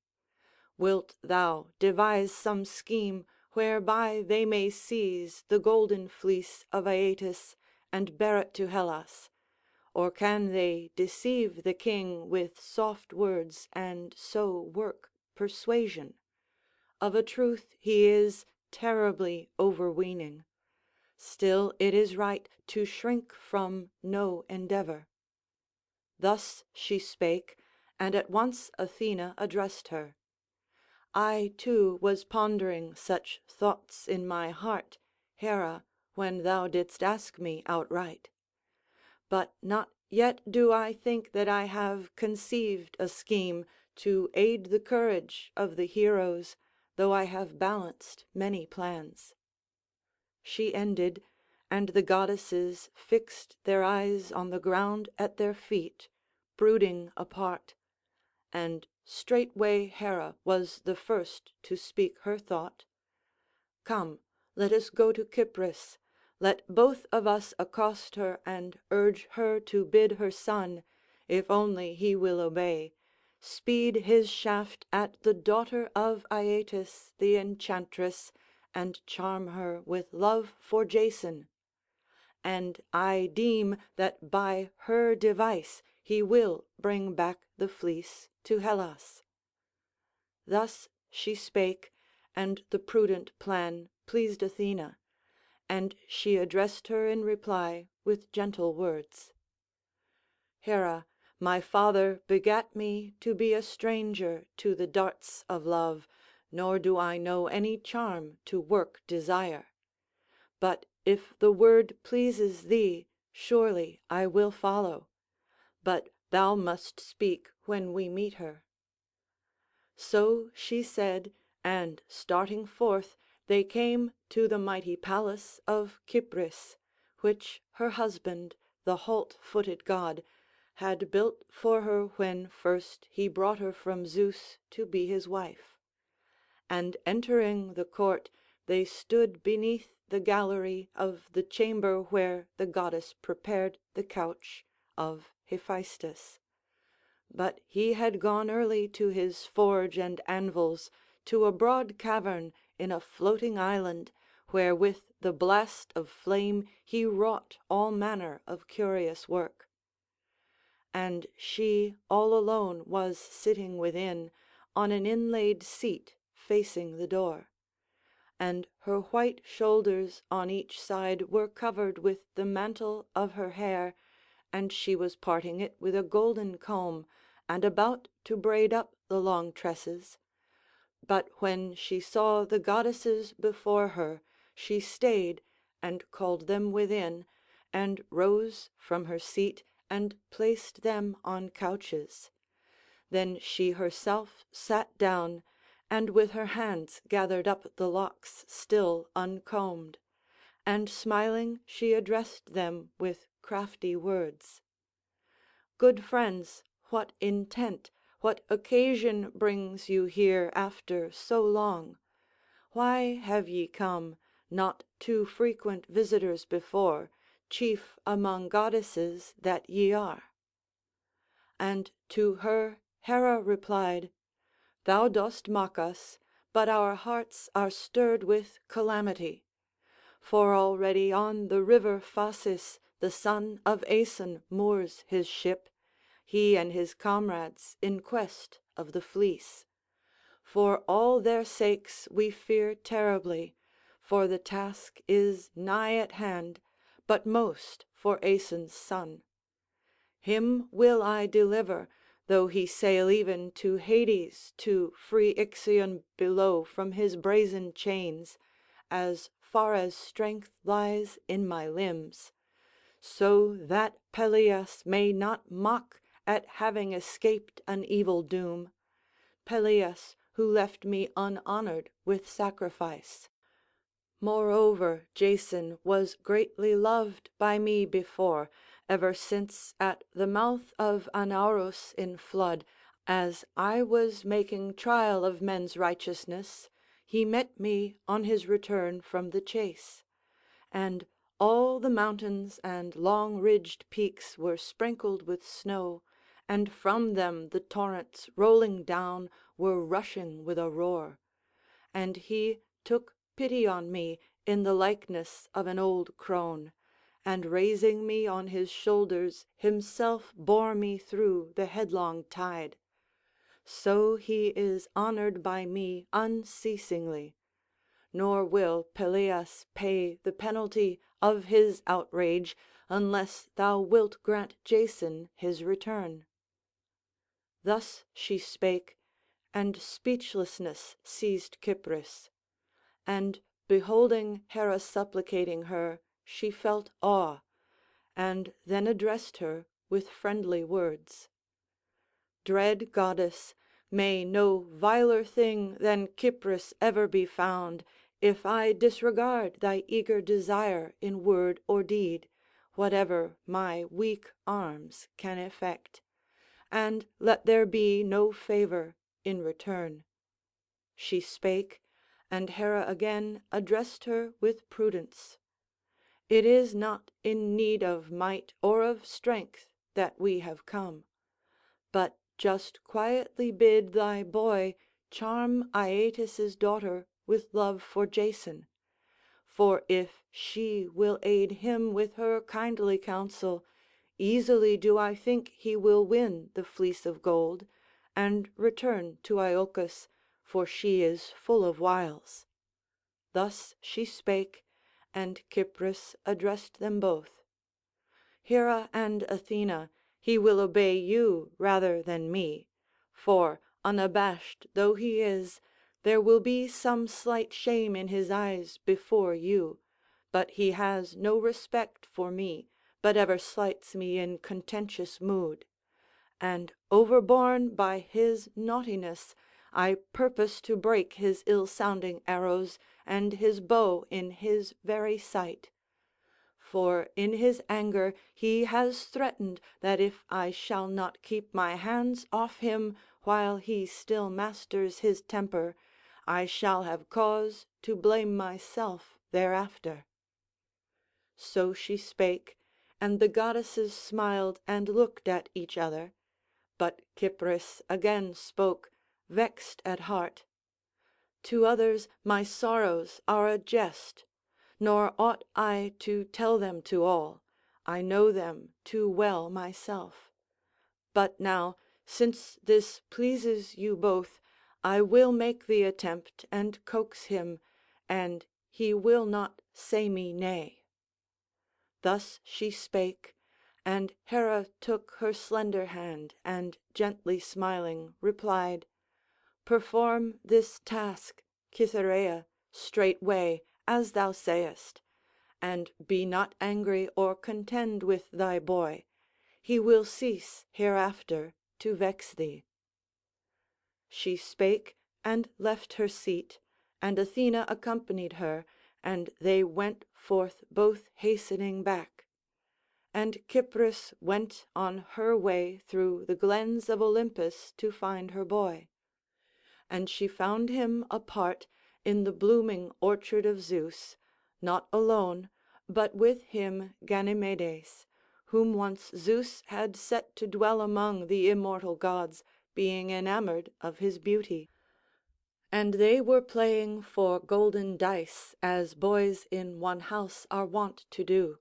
Wilt thou devise some scheme whereby they may seize the Golden Fleece of Aeetes and bear it to Hellas? Or can they deceive the king with soft words and so work persuasion? Of a truth he is terribly overweening. Still it is right to shrink from no endeavour. Thus she spake, and at once Athena addressed her. I too was pondering such thoughts in my heart, Hera, when thou didst ask me outright. But not yet do I think that I have conceived a scheme to aid the courage of the heroes, though I have balanced many plans. She ended, and the goddesses fixed their eyes on the ground at their feet, brooding apart, and straightway Hera was the first to speak her thought. Come, let us go to Cypris. Let both of us accost her and urge her to bid her son, if only he will obey, speed his shaft at the daughter of Aeetes the enchantress, and charm her with love for Jason. And I deem that by her device he will bring back the fleece to Hellas. Thus she spake, and the prudent plan pleased Athena, and she addressed her in reply with gentle words. Hera, my father begat me to be a stranger to the darts of love, nor do I know any charm to work desire. But if the word pleases thee, surely I will follow. But thou must speak when we meet her. So she said, and starting forth, they came to the mighty palace of Cypris, which her husband, the halt-footed god, had built for her when first he brought her from Zeus to be his wife. And entering the court, they stood beneath the gallery of the chamber where the goddess prepared the couch of Hephaestus. But he had gone early to his forge and anvils, to a broad cavern in a floating island, where with the blast of flame he wrought all manner of curious work. And she all alone was sitting within, on an inlaid seat facing the door. And her white shoulders on each side were covered with the mantle of her hair, and she was parting it with a golden comb, and about to braid up the long tresses. But when she saw the goddesses before her, she stayed and called them within, and rose from her seat and placed them on couches. Then she herself sat down, and with her hands gathered up the locks still uncombed, and smiling she addressed them with crafty words. Good friends, what intent, what occasion brings you here after so long? Why have ye come, not too frequent visitors before, chief among goddesses that ye are? And to her Hera replied, Thou dost mock us, but our hearts are stirred with calamity. For already on the river Phasis the son of Aeson moors his ship, he and his comrades in quest of the fleece. For all their sakes we fear terribly, for the task is nigh at hand, but most for Aeson's son. Him will I deliver, though he sail even to Hades to free Ixion below from his brazen chains, as far as strength lies in my limbs, so that Peleus may not mock at having escaped an evil doom, Peleus who left me unhonoured with sacrifice. Moreover, Jason was greatly loved by me before, ever since at the mouth of Anaurus in flood, as I was making trial of men's righteousness, he met me on his return from the chase. And all the mountains and long-ridged peaks were sprinkled with snow, and from them the torrents rolling down were rushing with a roar. And he took pity on me in the likeness of an old crone, and raising me on his shoulders himself bore me through the headlong tide. So he is honoured by me unceasingly. Nor will Peleus pay the penalty of his outrage unless thou wilt grant Jason his return." Thus she spake, and speechlessness seized Cypris. And beholding Hera supplicating her, she felt awe, and then addressed her with friendly words. "Dread goddess, may no viler thing than Cypris ever be found, if I disregard thy eager desire in word or deed, whatever my weak arms can effect, and let there be no favour in return." She spake, and Hera again addressed her with prudence. "It is not in need of might or of strength that we have come. But just quietly bid thy boy charm Aeetes' daughter with love for Jason. For if she will aid him with her kindly counsel, easily do I think he will win the fleece of gold, and return to Iolcus, for she is full of wiles." Thus she spake, and Cypris addressed them both. "Hera and Athena, he will obey you rather than me; for, unabashed though he is, there will be some slight shame in his eyes before you, but he has no respect for me, but ever slights me in contentious mood. And overborne by his naughtiness, I purpose to break his ill-sounding arrows and his bow in his very sight. For in his anger he has threatened that if I shall not keep my hands off him while he still masters his temper, I shall have cause to blame myself thereafter." So she spake, and the goddesses smiled and looked at each other. But Cypris again spoke, vexed at heart. "To others my sorrows are a jest, nor ought I to tell them to all. I know them too well myself. But now, since this pleases you both, I will make the attempt and coax him, and he will not say me nay." Thus she spake, and Hera took her slender hand, and gently smiling replied, "Perform this task, Cytherea, straightway, as thou sayest, and be not angry or contend with thy boy; he will cease hereafter to vex thee." She spake and left her seat, and Athena accompanied her, and they went forth both hastening back. And Cypris went on her way through the glens of Olympus to find her boy. And she found him apart in the blooming orchard of Zeus, not alone, but with him Ganymedes, whom once Zeus had set to dwell among the immortal gods, being enamoured of his beauty. And they were playing for golden dice, as boys in one house are wont to do.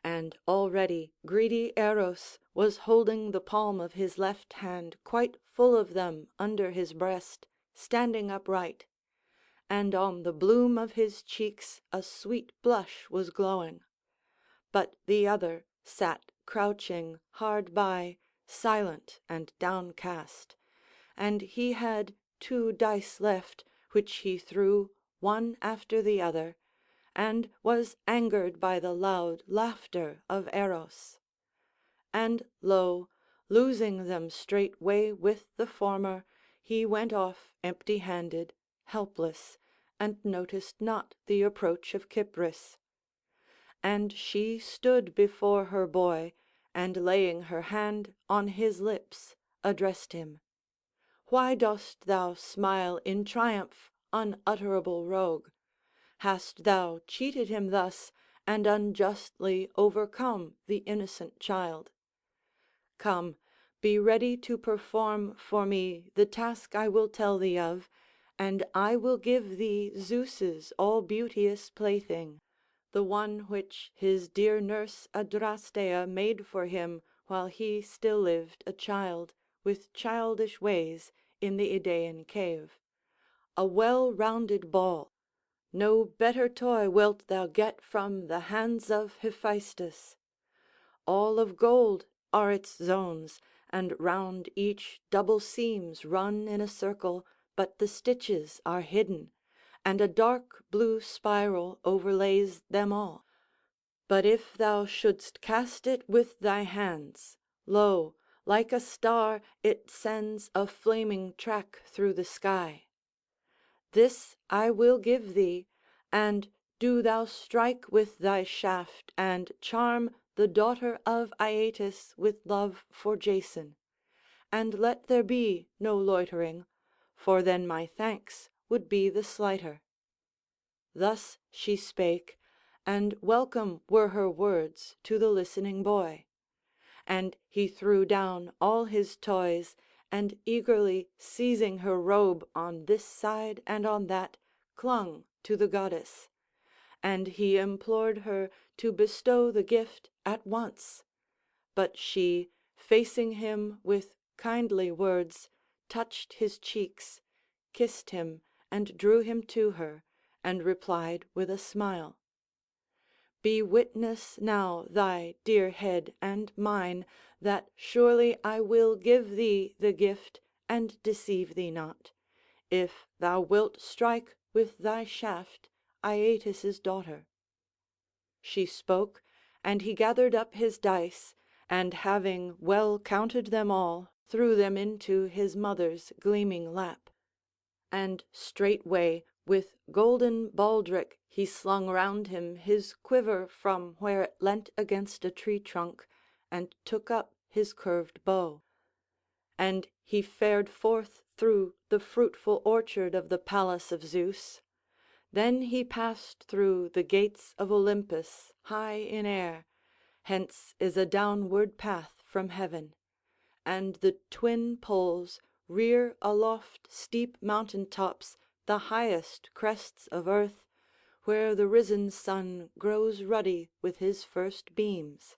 And already greedy Eros was holding the palm of his left hand quite full of them under his breast, standing upright, and on the bloom of his cheeks a sweet blush was glowing. But the other sat crouching hard by, silent and downcast, and he had 2 dice left, which he threw one after the other, and was angered by the loud laughter of Eros. And lo, losing them straightway with the former, he went off empty-handed, helpless, and noticed not the approach of Cypris. And she stood before her boy, and laying her hand on his lips, addressed him: "Why dost thou smile in triumph, unutterable rogue? Hast thou cheated him thus, and unjustly overcome the innocent child? Come, be ready to perform for me the task I will tell thee of, and I will give thee Zeus's all-beauteous plaything, the one which his dear nurse Adrasteia made for him while he still lived a child, with childish ways, in the Idaean cave, a well-rounded ball. No better toy wilt thou get from the hands of Hephaestus. All of gold are its zones, and round each double seams run in a circle, but the stitches are hidden, and a dark blue spiral overlays them all. But if thou shouldst cast it with thy hands, lo, like a star it sends a flaming track through the sky. This I will give thee, and do thou strike with thy shaft and charm the daughter of Aeetes with love for Jason, and let there be no loitering, for then my thanks would be the slighter." Thus she spake, and welcome were her words to the listening boy. And he threw down all his toys, and eagerly seizing her robe on this side and on that, clung to the goddess. And he implored her to bestow the gift at once. But she, facing him with kindly words, touched his cheeks, kissed him, and drew him to her, and replied with a smile: "Be witness now, thy dear head and mine, that surely I will give thee the gift and deceive thee not, if thou wilt strike with thy shaft Aeetes' daughter." She spoke, and he gathered up his dice, and having well counted them all, threw them into his mother's gleaming lap. And straightway with golden baldric he slung round him his quiver from where it leant against a tree trunk, and took up his curved bow. And he fared forth through the fruitful orchard of the palace of Zeus. Then he passed through the gates of Olympus high in air, hence is a downward path from heaven, and the twin poles rear aloft steep mountain tops, the highest crests of earth, where the risen sun grows ruddy with his first beams.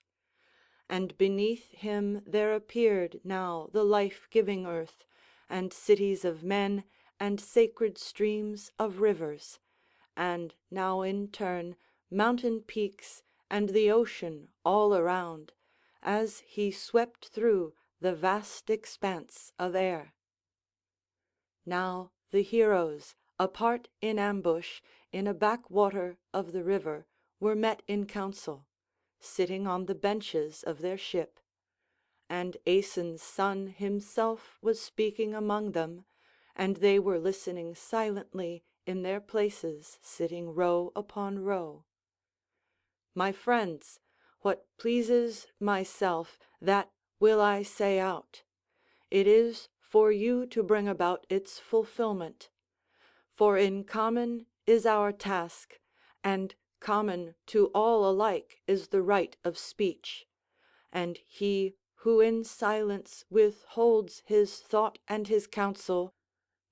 And beneath him there appeared now the life-giving earth, and cities of men, and sacred streams of rivers, and now in turn mountain peaks and the ocean all around, as he swept through the vast expanse of air. Now the heroes, apart in ambush, in a backwater of the river, were met in council, sitting on the benches of their ship. And Aeson's son himself was speaking among them, and they were listening silently in their places, sitting row upon row. "My friends, what pleases myself, that will I say out. It is for you to bring about its fulfilment. For in common is our task, and common to all alike is the right of speech. And he who in silence withholds his thought and his counsel,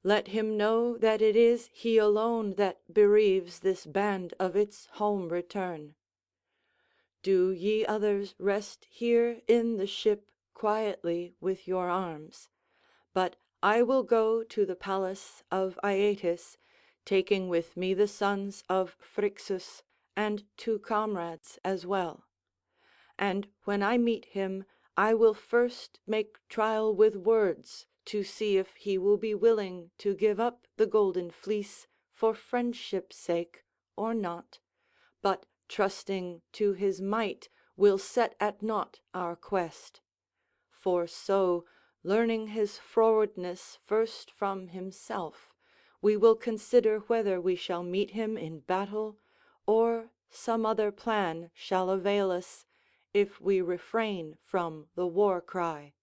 Let him know that it is he alone that bereaves this band of its home return. Do ye others rest here in the ship quietly with your arms, but I will go to the palace of Aeetes, taking with me the sons of Phrixus and 2 comrades as well. And when I meet him, I will first make trial with words to see if he will be willing to give up the Golden Fleece for friendship's sake or not, but trusting to his might will set at naught our quest. For so, learning his frowardness first from himself, we will consider whether we shall meet him in battle, or some other plan shall avail us, if we refrain from the war cry.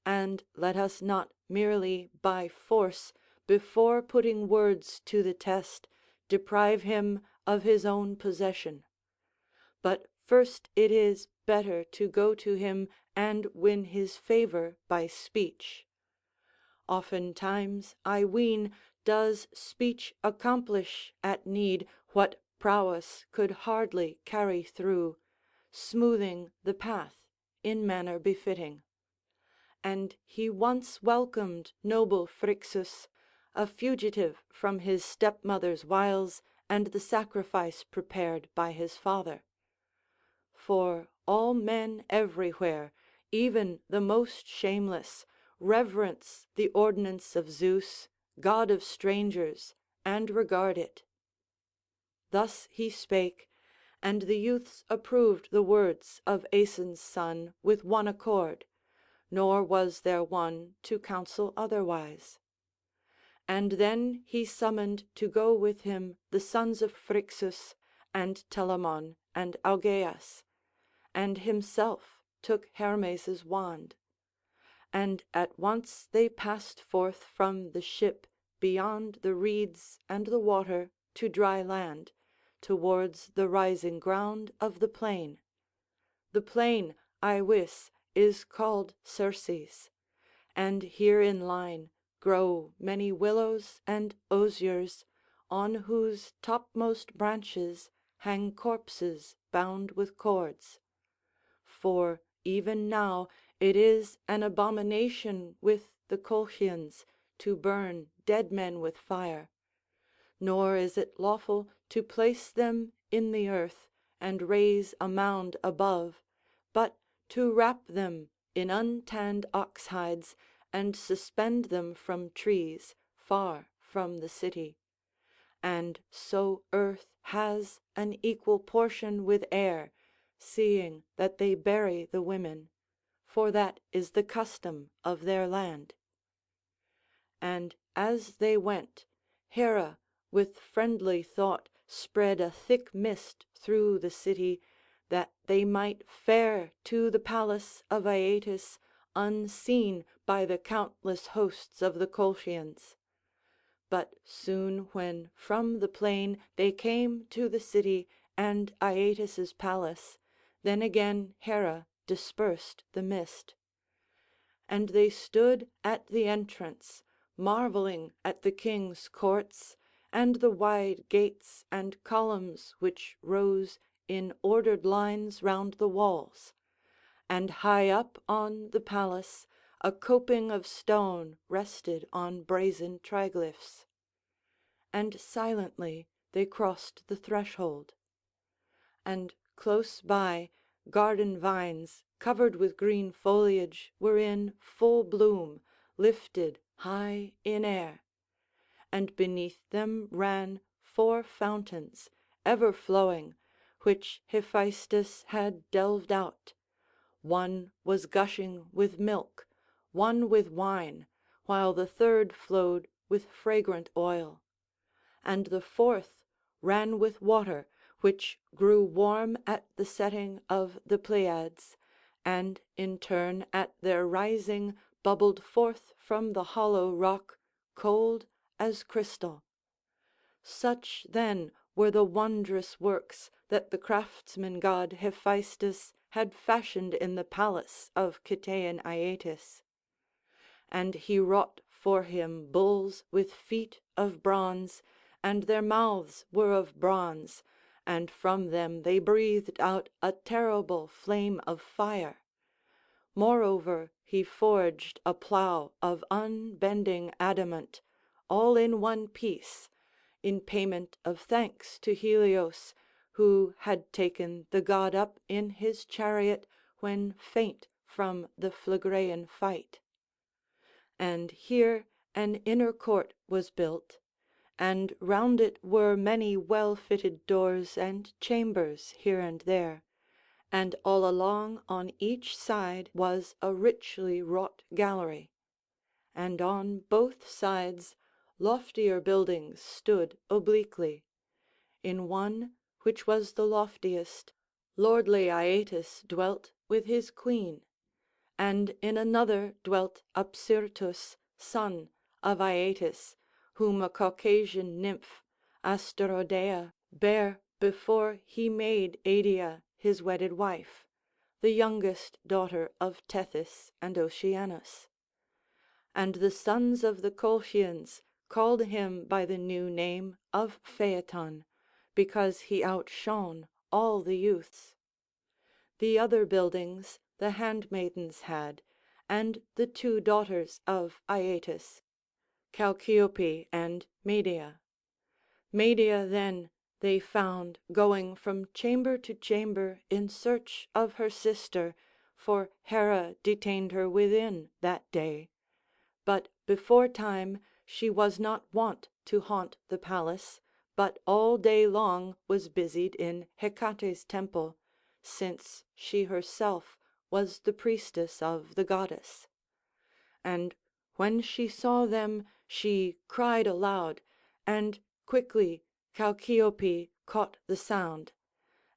And let us not merely by force, before putting words to the test, deprive him of his own possession. But first it is better to go to him and win his favour by speech. Oftentimes, I ween, does speech accomplish at need what prowess could hardly carry through, smoothing the path in manner befitting. And he once welcomed noble Phrixus, a fugitive from his stepmother's wiles and the sacrifice prepared by his father. For all men everywhere, even the most shameless, reverence the ordinance of Zeus, god of strangers, and regard it. Thus he spake, and the youths approved the words of Aeson's son with one accord, nor was there one to counsel otherwise. And then he summoned to go with him the sons of Phrixus, and Telamon, and Augeas, and himself took Hermes's wand. And at once they passed forth from the ship beyond the reeds and the water to dry land, towards the rising ground of the plain. The plain, I wis, is called Circe's, and here in line grow many willows and osiers, on whose topmost branches hang corpses bound with cords. For even now it is an abomination with the Colchians to burn dead men with fire, nor is it lawful to place them in the earth and raise a mound above, but to wrap them in untanned ox hides and suspend them from trees far from the city. And so earth has an equal portion with air, seeing that they bury the women, for that is the custom of their land. And as they went, Hera with friendly thought spread a thick mist through the city, that they might fare to the palace of Aeetes unseen by the countless hosts of the Colchians. But soon when from the plain they came to the city and Aeetes' palace, then again Hera dispersed the mist. And they stood at the entrance, marvelling at the king's courts, and the wide gates and columns which rose in ordered lines round the walls. And high up on the palace a coping of stone rested on brazen triglyphs. And silently they crossed the threshold. And close by, garden vines covered with green foliage were in full bloom, lifted high in air. And beneath them ran 4 fountains, ever flowing, which Hephaestus had delved out. One was gushing with milk, one with wine, while the third flowed with fragrant oil. And the fourth ran with water, which grew warm at the setting of the Pleiads, and in turn at their rising bubbled forth from the hollow rock, cold as crystal. Such then were the wondrous works that the craftsman god Hephaestus had fashioned in the palace of Cytaean Aeetes. And he wrought for him bulls with feet of bronze, and their mouths were of bronze, and from them they breathed out a terrible flame of fire. Moreover, he forged a plough of unbending adamant, all in one piece, in payment of thanks to Helios, who had taken the god up in his chariot when faint from the Phlegraean fight. And here an inner court was built, and round it were many well-fitted doors and chambers here and there, and all along on each side was a richly wrought gallery. And on both sides loftier buildings stood obliquely. In one, which was the loftiest, lordly Aeetes dwelt with his queen, and in another dwelt Apsyrtus, son of Aeetes, whom a Caucasian nymph, Asterodea, bare before he made Eidyia his wedded wife, the youngest daughter of Tethys and Oceanus. And the sons of the Colchians called him by the new name of Phaeton, because he outshone all the youths. The other buildings the handmaidens had, and the two daughters of Aeetes, Chalciope and Medea. Medea then they found going from chamber to chamber in search of her sister, for Hera detained her within that day. But beforetime she was not wont to haunt the palace, but all day long was busied in Hecate's temple, since she herself was the priestess of the goddess. And when she saw them she cried aloud, and quickly Chalciope caught the sound,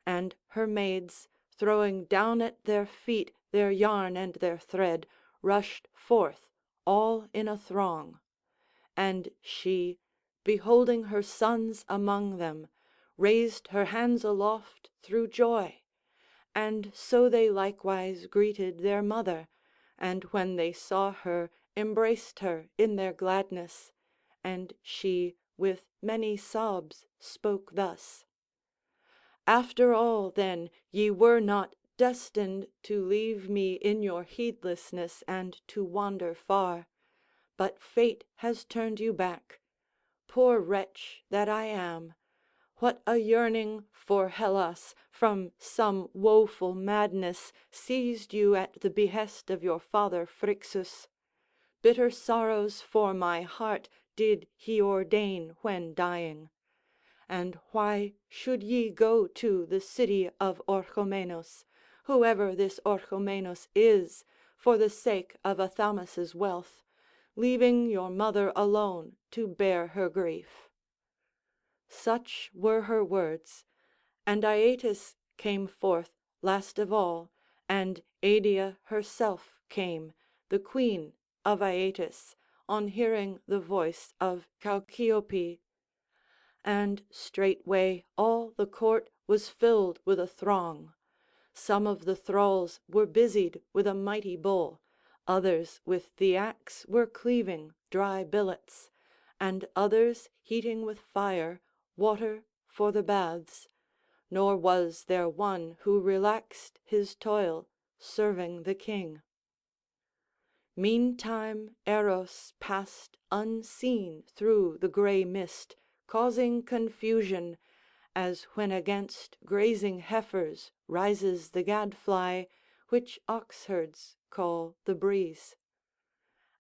and her maids, throwing down at their feet their yarn and their thread, rushed forth all in a throng. And she, beholding her sons among them, raised her hands aloft through joy. And so they likewise greeted their mother, and when they saw her embraced her in their gladness, and she with many sobs spoke thus: "After all, then, ye were not destined to leave me in your heedlessness and to wander far, but fate has turned you back. Poor wretch that I am! What a yearning for Hellas from some woeful madness seized you at the behest of your father Phrixus! Bitter sorrows for my heart did he ordain when dying. And why should ye go to the city of Orchomenus, whoever this Orchomenus is, for the sake of Athamas's wealth, leaving your mother alone to bear her grief?" Such were her words, and Aeetes came forth last of all, and Eidyia herself came, the queen of Aeetes, on hearing the voice of Chalciope. And straightway all the court was filled with a throng. Some of the thralls were busied with a mighty bull, others with the axe were cleaving dry billets, and others heating with fire water for the baths, nor was there one who relaxed his toil serving the king. Meantime Eros passed unseen through the grey mist, causing confusion, as when against grazing heifers rises the gadfly, which oxherds call the breeze.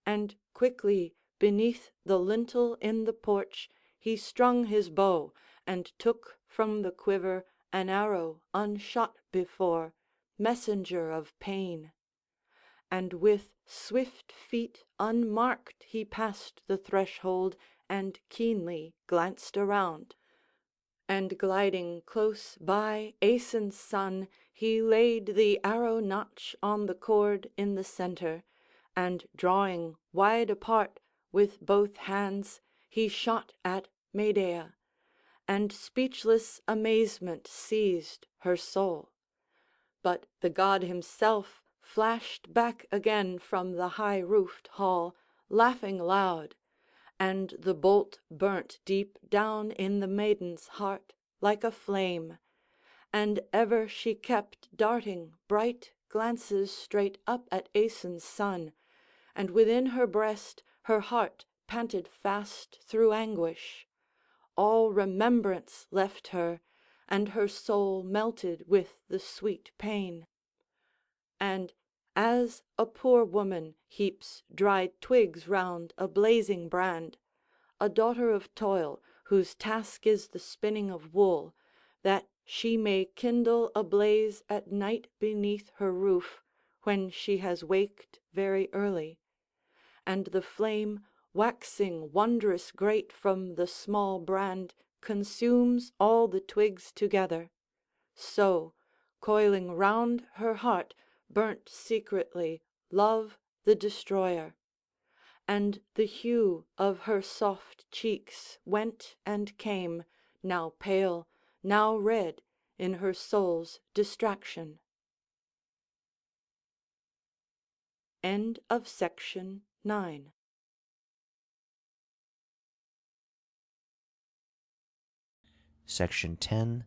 And quickly beneath the lintel in the porch he strung his bow, and took from the quiver an arrow unshot before, messenger of pain. And with swift feet unmarked he passed the threshold and keenly glanced around. And gliding close by Aeson's son, he laid the arrow notch on the cord in the centre, and drawing wide apart with both hands, he shot at Medea, and speechless amazement seized her soul. But the god himself flashed back again from the high-roofed hall, laughing loud, and the bolt burnt deep down in the maiden's heart like a flame, and ever she kept darting bright glances straight up at Aeson's son, and within her breast her heart panted fast through anguish. All remembrance left her, and her soul melted with the sweet pain. And as a poor woman heaps dried twigs round a blazing brand, a daughter of toil, whose task is the spinning of wool, that she may kindle a blaze at night beneath her roof, when she has waked very early, and the flame, waxing wondrous great from the small brand, consumes all the twigs together, so, coiling round her heart, burnt secretly Love the destroyer, and the hue of her soft cheeks went and came, now pale, now red, in her soul's distraction. End of section 9. Section 10,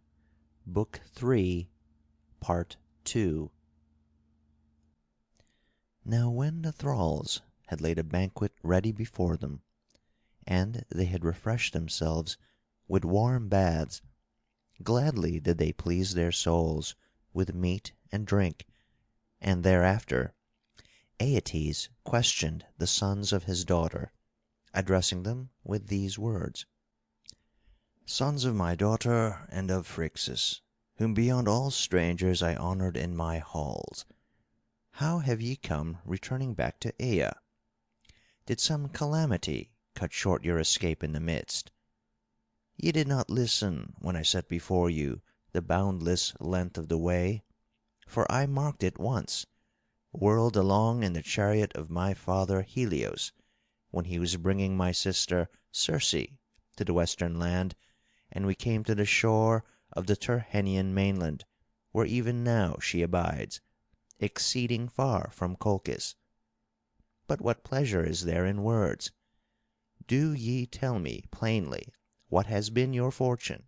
Book 3, Part 2. Now when the thralls had laid a banquet ready before them, and they had refreshed themselves with warm baths, gladly did they please their souls with meat and drink, and thereafter Aeetes questioned the sons of his daughter, addressing them with these words: "Sons of my daughter and of Phrixus, whom beyond all strangers I honored in my halls, how have ye come returning back to Aea? Did some calamity cut short your escape in the midst? Ye did not listen when I set before you the boundless length of the way, for I marked it once, whirled along in the chariot of my father Helios, when he was bringing my sister Circe to the western land, and we came to the shore of the Tyrrhenian mainland, where even now she abides, exceeding far from Colchis. But what pleasure is there in words? Do ye tell me plainly what has been your fortune,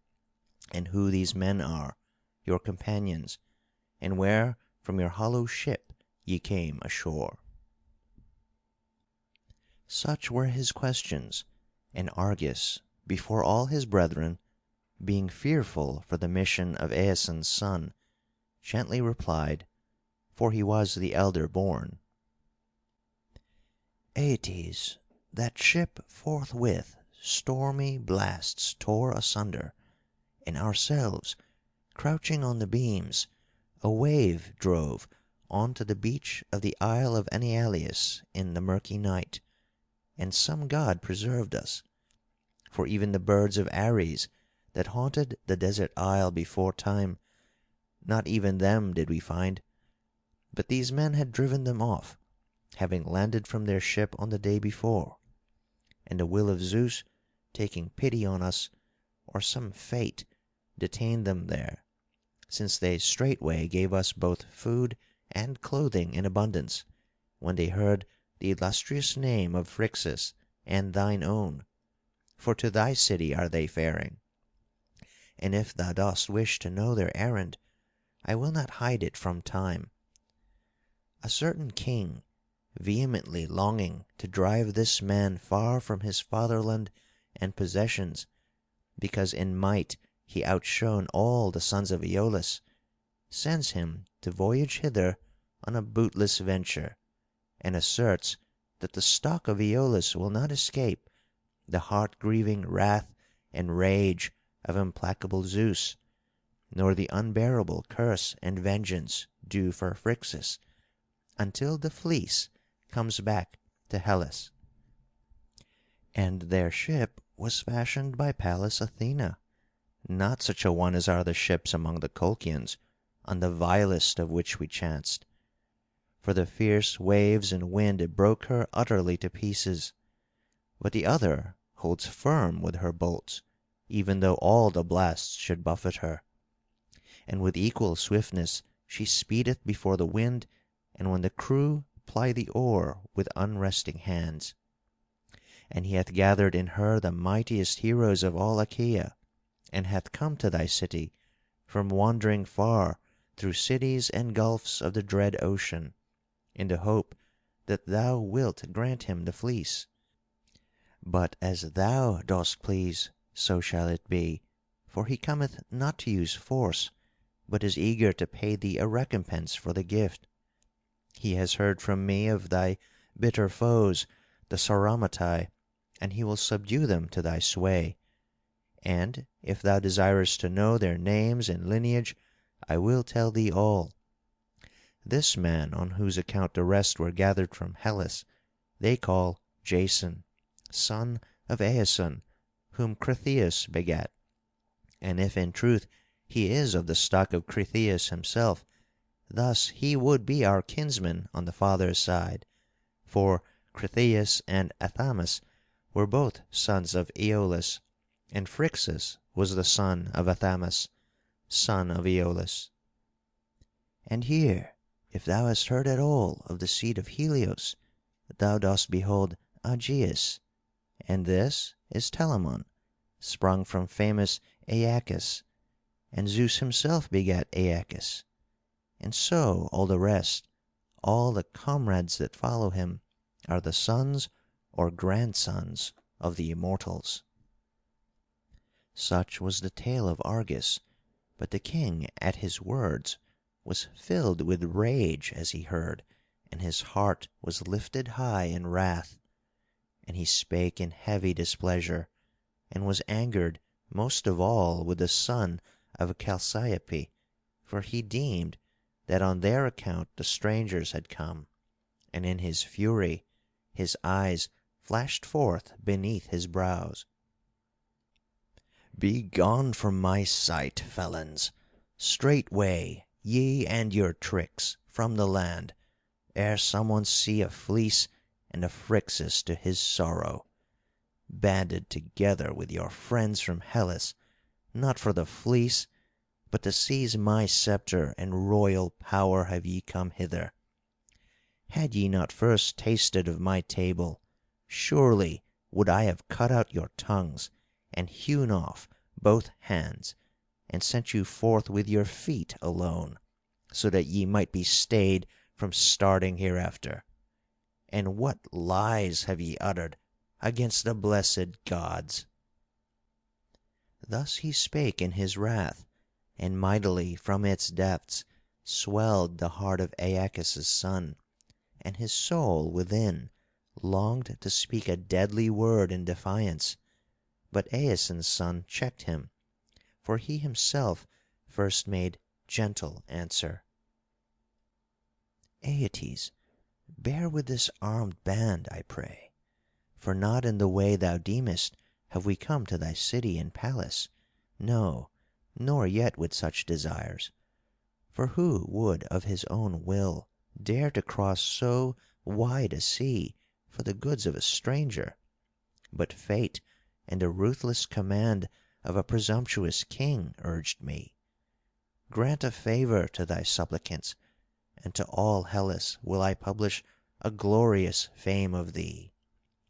and who these men are, your companions, and where from your hollow ship ye came ashore." Such were his questions, and Argus, before all his brethren, being fearful for the mission of Aeson's son, gently replied, for he was the elder born: "Aeetes, that ship forthwith stormy blasts tore asunder, and ourselves, crouching on the beams, a wave drove on to the beach of the Isle of Enyalius in the murky night, and some god preserved us, for even the birds of Ares that haunted the desert isle before time, not even them did we find, but these men had driven them off, having landed from their ship on the day before, and the will of Zeus, taking pity on us, or some fate, detained them there, since they straightway gave us both food and clothing in abundance, when they heard the illustrious name of Phrixus and thine own, for to thy city are they faring. And if thou dost wish to know their errand, I will not hide it from time. A certain king, vehemently longing to drive this man far from his fatherland and possessions, because in might he outshone all the sons of Aeolus, sends him to voyage hither on a bootless venture, and asserts that the stock of Aeolus will not escape the heart-grieving wrath and rage of implacable Zeus, nor the unbearable curse and vengeance due for Phrixus, until the fleece comes back to Hellas. And their ship was fashioned by Pallas Athena, not such a one as are the ships among the Colchians, on the vilest of which we chanced. For the fierce waves and wind broke her utterly to pieces, but the other holds firm with her bolts, even though all the blasts should buffet her. And with equal swiftness she speedeth before the wind, and when the crew ply the oar with unresting hands. and he hath gathered in her the mightiest heroes of all Achaea, and hath come to thy city from wandering far through cities and gulfs of the dread ocean, in the hope that thou wilt grant him the fleece. But as thou dost please, so shall it be, for he cometh not to use force, but is eager to pay thee a recompense for the gift. He has heard from me of thy bitter foes, the Sauromatae, and he will subdue them to thy sway. And if thou desirest to know their names and lineage, I will tell thee all. This man, on whose account the rest were gathered from Hellas, they call Jason, son of Aeson, whom Cretheus begat. And if in truth he is of the stock of Cretheus himself, thus he would be our kinsman on the father's side, for Cretheus and Athamas were both sons of Aeolus, and Phrixus was the son of Athamas, son of Aeolus. And here, if thou hast heard at all of the seed of Helios, thou dost behold Aegeus, and this is Telamon, sprung from famous Aeacus, and Zeus himself begat Aeacus. And so all the rest, all the comrades that follow him, are the sons or grandsons of the immortals. Such was the tale of Argus, but the king at his words was filled with rage as he heard, and his heart was lifted high in wrath. And he spake in heavy displeasure, and was angered most of all with the son of Chalciope, for he deemed that on their account the strangers had come, and in his fury his eyes flashed forth beneath his brows. "Begone from my sight, felons, straightway, ye and your tricks, from the land, ere some one see a fleece and a Phrixus to his sorrow. Banded together with your friends from Hellas, not for the fleece, but to seize my sceptre and royal power have ye come hither. Had ye not first tasted of my table, surely would I have cut out your tongues, and hewn off both hands, and sent you forth with your feet alone, so that ye might be stayed from starting hereafter. And what lies have ye uttered against the blessed gods?" Thus he spake in his wrath, and mightily from its depths swelled the heart of Aeacus' son, and his soul within longed to speak a deadly word in defiance. But Aeson's son checked him, for he himself first made gentle answer: "Aeetes, bear with this armed band, I pray. For not in the way thou deemest have we come to thy city and palace, no, nor yet with such desires. For who would of his own will dare to cross so wide a sea for the goods of a stranger? But fate and the ruthless command of a presumptuous king urged me. Grant a favor to thy supplicants, and to all Hellas will I publish a glorious fame of thee.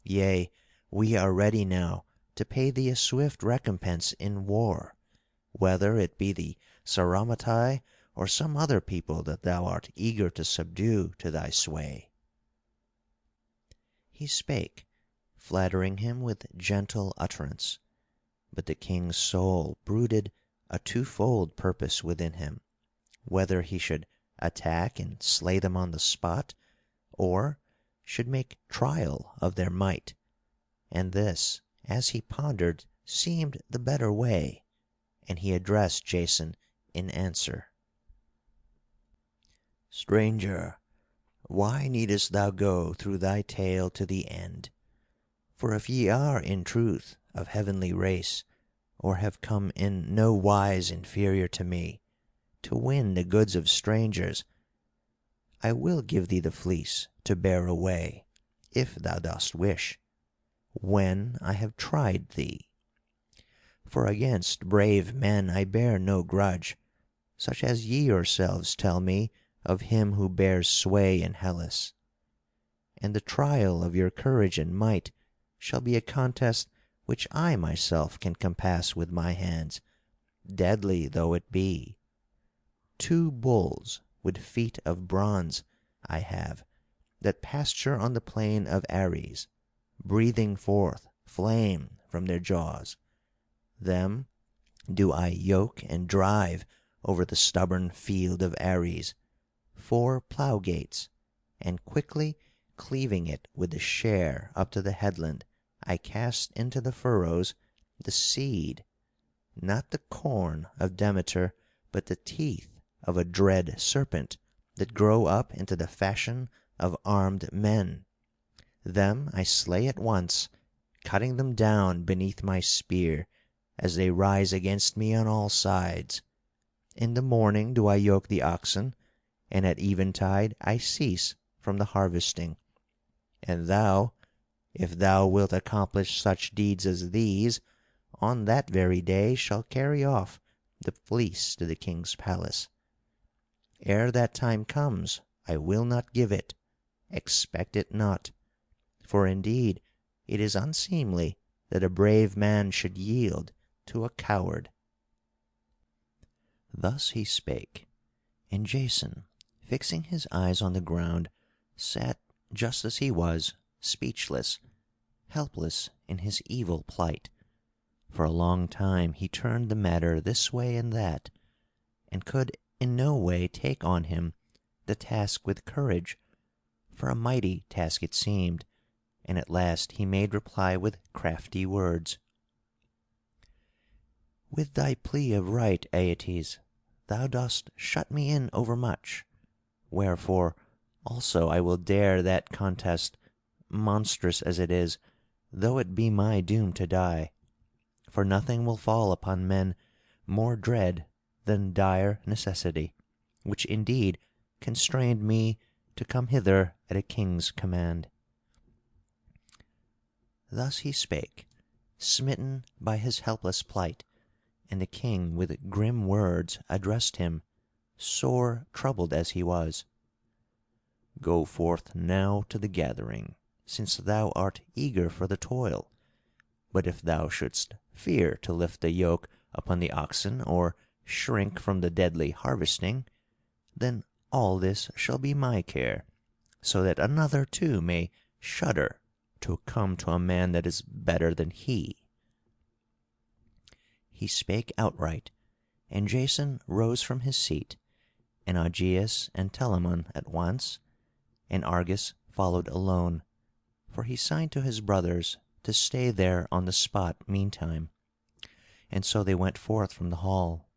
Yea, we are ready now to pay thee a swift recompense in war, whether it be the Sauromatae or some other people that thou art eager to subdue to thy sway." He spake, flattering him with gentle utterance, but the king's soul brooded a twofold purpose within him, whether he should attack and slay them on the spot, or should make trial of their might, and this, as he pondered, seemed the better way, and he addressed Jason in answer: "Stranger, why needest thou go through thy tale to the end? For if ye are in truth of heavenly race, or have come in no wise inferior to me, to win the goods of strangers, I will give thee the fleece to bear away, if thou dost wish, when I have tried thee. For against brave men I bear no grudge, such as ye yourselves tell me of him who bears sway in Hellas. And the trial of your courage and might shall be a contest which I myself can compass with my hands, deadly though it be. 2 bulls with feet of bronze I have, that pasture on the plain of Ares, breathing forth flame from their jaws. Them do I yoke and drive over the stubborn field of Ares, 4 plough gates, and quickly cleaving it with the share up to the headland, I cast into the furrows the seed, not the corn of Demeter, but the teeth of a dread serpent that grow up into the fashion of armed men. Them I slay at once, cutting them down beneath my spear, as they rise against me on all sides. In the morning do I yoke the oxen, and at eventide I cease from the harvesting. And thou, if thou wilt accomplish such deeds as these, on that very day shall carry off the fleece to the king's palace. Ere that time comes, I will not give it. Expect it not. For indeed it is unseemly that a brave man should yield to a coward." Thus he spake, and Jason, fixing his eyes on the ground, sat just as he was, speechless, helpless in his evil plight. For a long time he turned the matter this way and that, and could in no way take on him the task with courage, for a mighty task it seemed, and at last he made reply with crafty words: "With thy plea of right, Aeetes, thou dost shut me in overmuch, wherefore also I will dare that contest, monstrous as it is, though it be my doom to die. For nothing will fall upon men more dread than dire necessity, which indeed constrained me to come hither at a king's command." Thus he spake, smitten by his helpless plight, and the king with grim words addressed him, sore troubled as he was: "Go forth now to the gathering, since thou art eager for the toil. But if thou shouldst fear to lift the yoke upon the oxen, or shrink from the deadly harvesting, then all this shall be my care, so that another too may shudder to come to a man that is better than he." He spake outright, and Jason rose from his seat, and Augeias and Telamon at once, and Argus followed alone, for he signed to his brothers to stay there on the spot meantime. And so they went forth from the hall.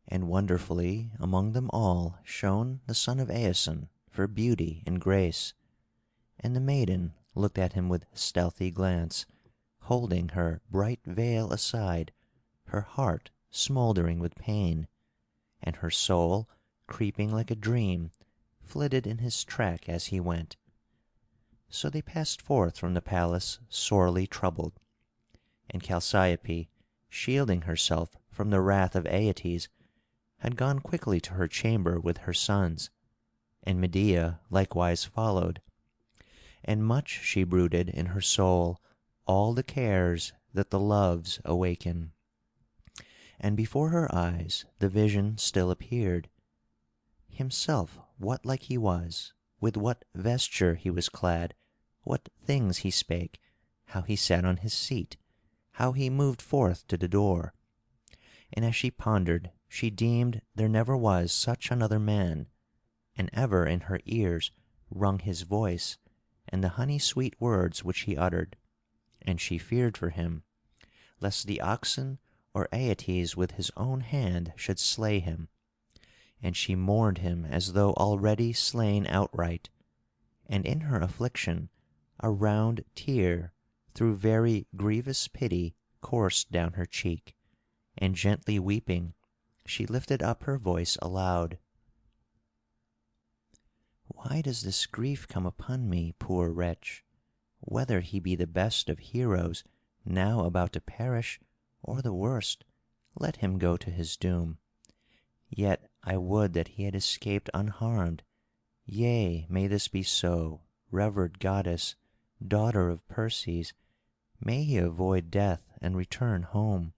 And wonderfully among them all shone the son of Aeson for beauty and grace. And the maiden looked at him with stealthy glance, holding her bright veil aside, her heart smouldering with pain, and her soul, creeping like a dream, flitted in his track as he went. So they passed forth from the palace sorely troubled. And Chalciope, shielding herself from the wrath of Aeetes, had gone quickly to her chamber with her sons, and Medea likewise followed. And much she brooded in her soul all the cares that the Loves awaken. And before her eyes the vision still appeared. Himself what like he was, with what vesture he was clad, what things he spake, how he sat on his seat, how he moved forth to the door. And as she pondered, she deemed there never was such another man, and ever in her ears rung his voice and the honey-sweet words which he uttered, and she feared for him, lest the oxen or Aeetes with his own hand should slay him. And she mourned him as though already slain outright, and in her affliction a round tear through very grievous pity coursed down her cheek, and gently weeping, she lifted up her voice aloud: "Why does this grief come upon me, poor wretch? Whether he be the best of heroes, now about to perish, or the worst, let him go to his doom. Yet I would that he had escaped unharmed. Yea, may this be so, revered goddess, daughter of Perses, may he avoid death and return home.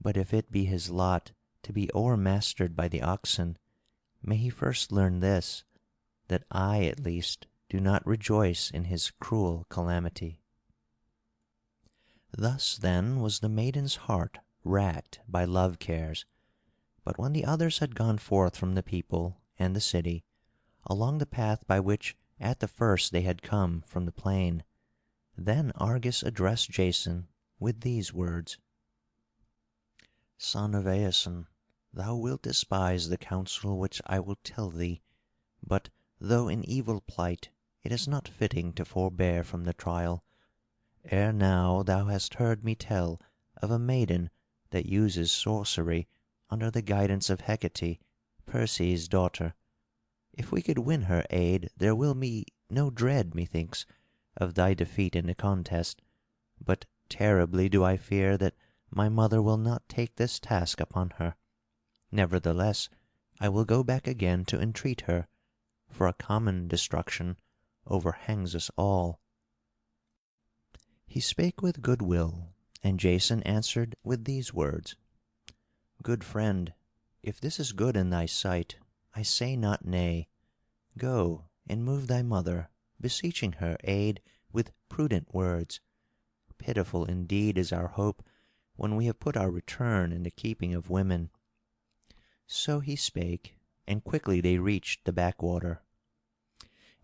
But if it be his lot to be o'ermastered by the oxen, may he first learn this, that I at least do not rejoice in his cruel calamity." Thus then was the maiden's heart racked by love cares. But when the others had gone forth from the people and the city, along the path by which at the first they had come from the plain, then Argus addressed Jason with these words: "Son of Aeson, thou wilt despise the counsel which I will tell thee, but though in evil plight, it is not fitting to forbear from the trial. Ere now thou hast heard me tell of a maiden that uses sorcery under the guidance of Hecate, Perses' daughter. If we could win her aid, there will be no dread, methinks, of thy defeat in the contest. But terribly do I fear that my mother will not take this task upon her. Nevertheless, I will go back again to entreat her, for a common destruction overhangs us all." He spake with good will, and Jason answered with these words: "Good friend, if this is good in thy sight, I say not nay. Go and move thy mother, beseeching her aid with prudent words. Pitiful indeed is our hope when we have put our return in the keeping of women." So he spake, and quickly they reached the backwater.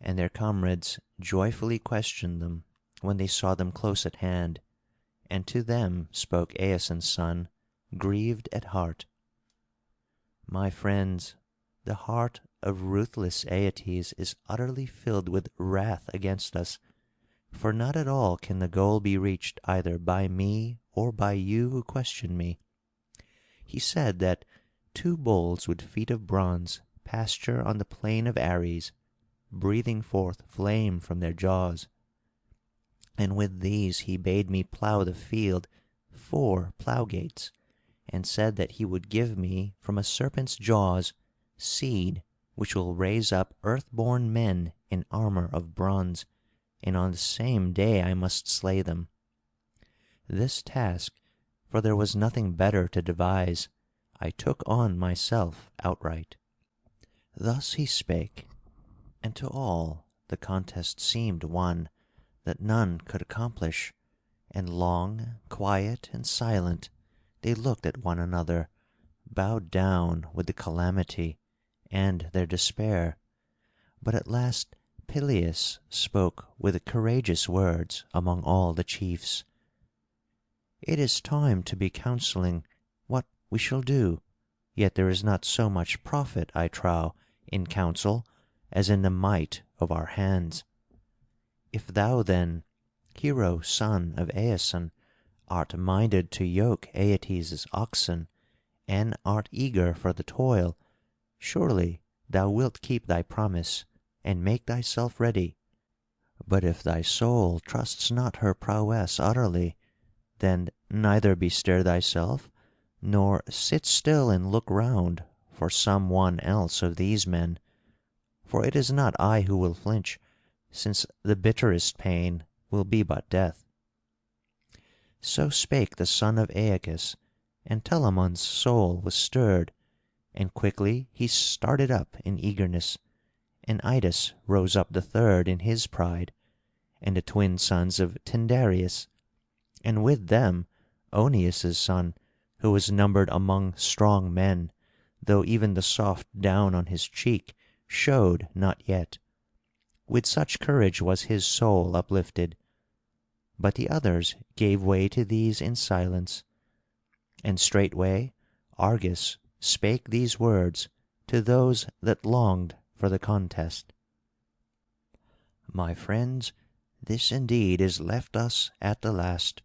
And their comrades joyfully questioned them when they saw them close at hand, and to them spoke Aeson's son, grieved at heart: "My friends, the heart of ruthless Aeetes is utterly filled with wrath against us, for not at all can the goal be reached either by me or by you who question me. He said that 2 bulls with feet of bronze pasture on the plain of Ares, breathing forth flame from their jaws. And with these he bade me plough the field 4 ploughgates, and said that he would give me from a serpent's jaws seed which will raise up earth-born men in armor of bronze, and on the same day I must slay them. This task, for there was nothing better to devise, I took on myself outright." Thus he spake, and to all the contest seemed one that none could accomplish, and long, quiet, and silent, they looked at one another, bowed down with the calamity and their despair. But at last Peleus spoke with courageous words among all the chiefs: "It is time to be counseling what we shall do, yet there is not so much profit, I trow, in counsel as in the might of our hands. If thou then, hero son of Aeson, art minded to yoke Aeetes' oxen, and art eager for the toil, surely thou wilt keep thy promise and make thyself ready. But if thy soul trusts not her prowess utterly, then neither bestir thyself, nor sit still and look round for some one else of these men. For it is not I who will flinch, since the bitterest pain will be but death." So spake the son of Aeacus, and Telamon's soul was stirred, and quickly he started up in eagerness, and Idas rose up the third in his pride, and the twin sons of Tyndareus, and with them Oeneus' son, who was numbered among strong men, though even the soft down on his cheek showed not yet. With such courage was his soul uplifted. But the others gave way to these in silence. And straightway Argus spake these words to those that longed for the contest: "My friends, this indeed is left us at the last,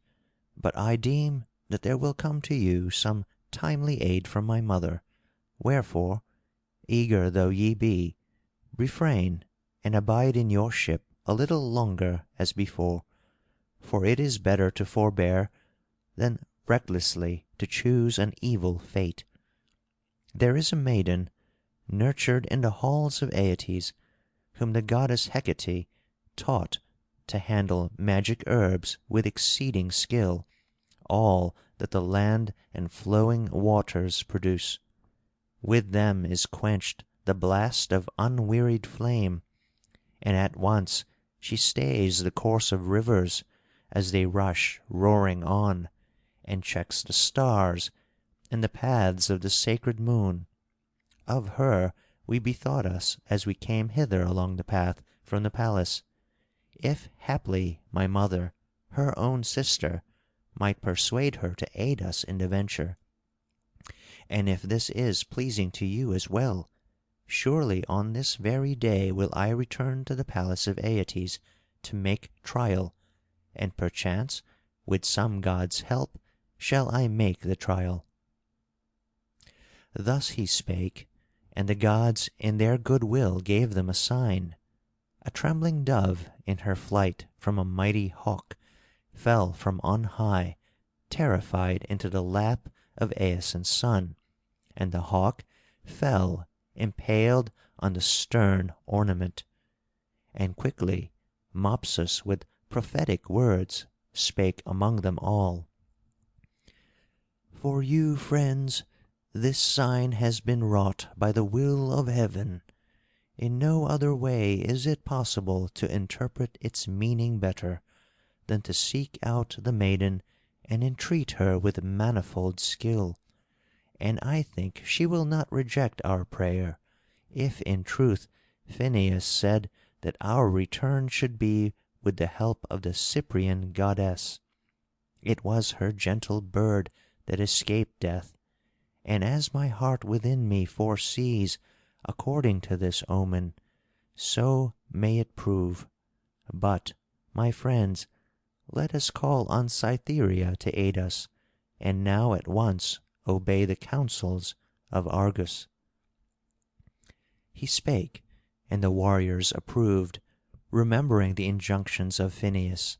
but I deem that there will come to you some timely aid from my mother. Wherefore, eager though ye be, refrain and abide in your ship a little longer as before, for it is better to forbear than recklessly to choose an evil fate. There is a maiden, nurtured in the halls of Aeetes, whom the goddess Hecate taught to handle magic herbs with exceeding skill, all that the land and flowing waters produce. With them is quenched the blast of unwearied flame, and at once she stays the course of rivers as they rush roaring on, and checks the stars and the paths of the sacred moon. Of her we bethought us as we came hither along the path from the palace, if haply my mother, her own sister, might persuade her to aid us in the venture. And if this is pleasing to you as well, surely on this very day will I return to the palace of Aeetes to make trial, and perchance with some god's help shall I make the trial." Thus he spake, and the gods in their good will gave them a sign. A trembling dove in her flight from a mighty hawk fell from on high, terrified, into the lap of Aeson's son, and the hawk fell impaled on the stern ornament. And quickly Mopsus with prophetic words spake among them all: "For you, friends, this sign has been wrought by the will of heaven. In no other way is it possible to interpret its meaning better than to seek out the maiden and entreat her with manifold skill. And I think she will not reject our prayer, if in truth Phineus said that our return should be with the help of the Cyprian goddess. It was her gentle bird that escaped death, and as my heart within me foresees, according to this omen, so may it prove. But, my friends, let us call on Cytherea to aid us, and now at once obey the counsels of Argus." He spake, and the warriors approved, remembering the injunctions of Phineus.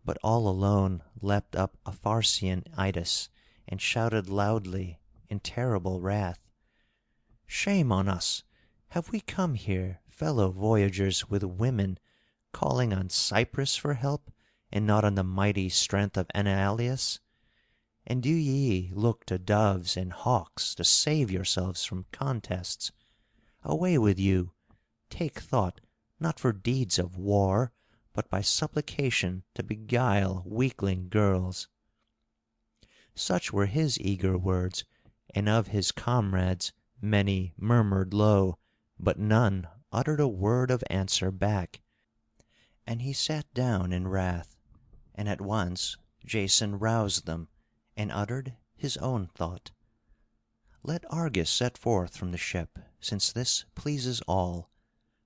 But all alone leapt up Apharcian Idas, and shouted loudly in terrible wrath: "Shame on us! Have we come here, fellow voyagers with women, calling on Cyprus for help, and not on the mighty strength of Enyalius? And do ye look to doves and hawks to save yourselves from contests? Away with you! Take thought, not for deeds of war, but by supplication to beguile weakling girls." Such were his eager words, and of his comrades many murmured low, but none uttered a word of answer back. And he sat down in wrath, and at once Jason roused them, and uttered his own thought: "Let Argus set forth from the ship, since this pleases all.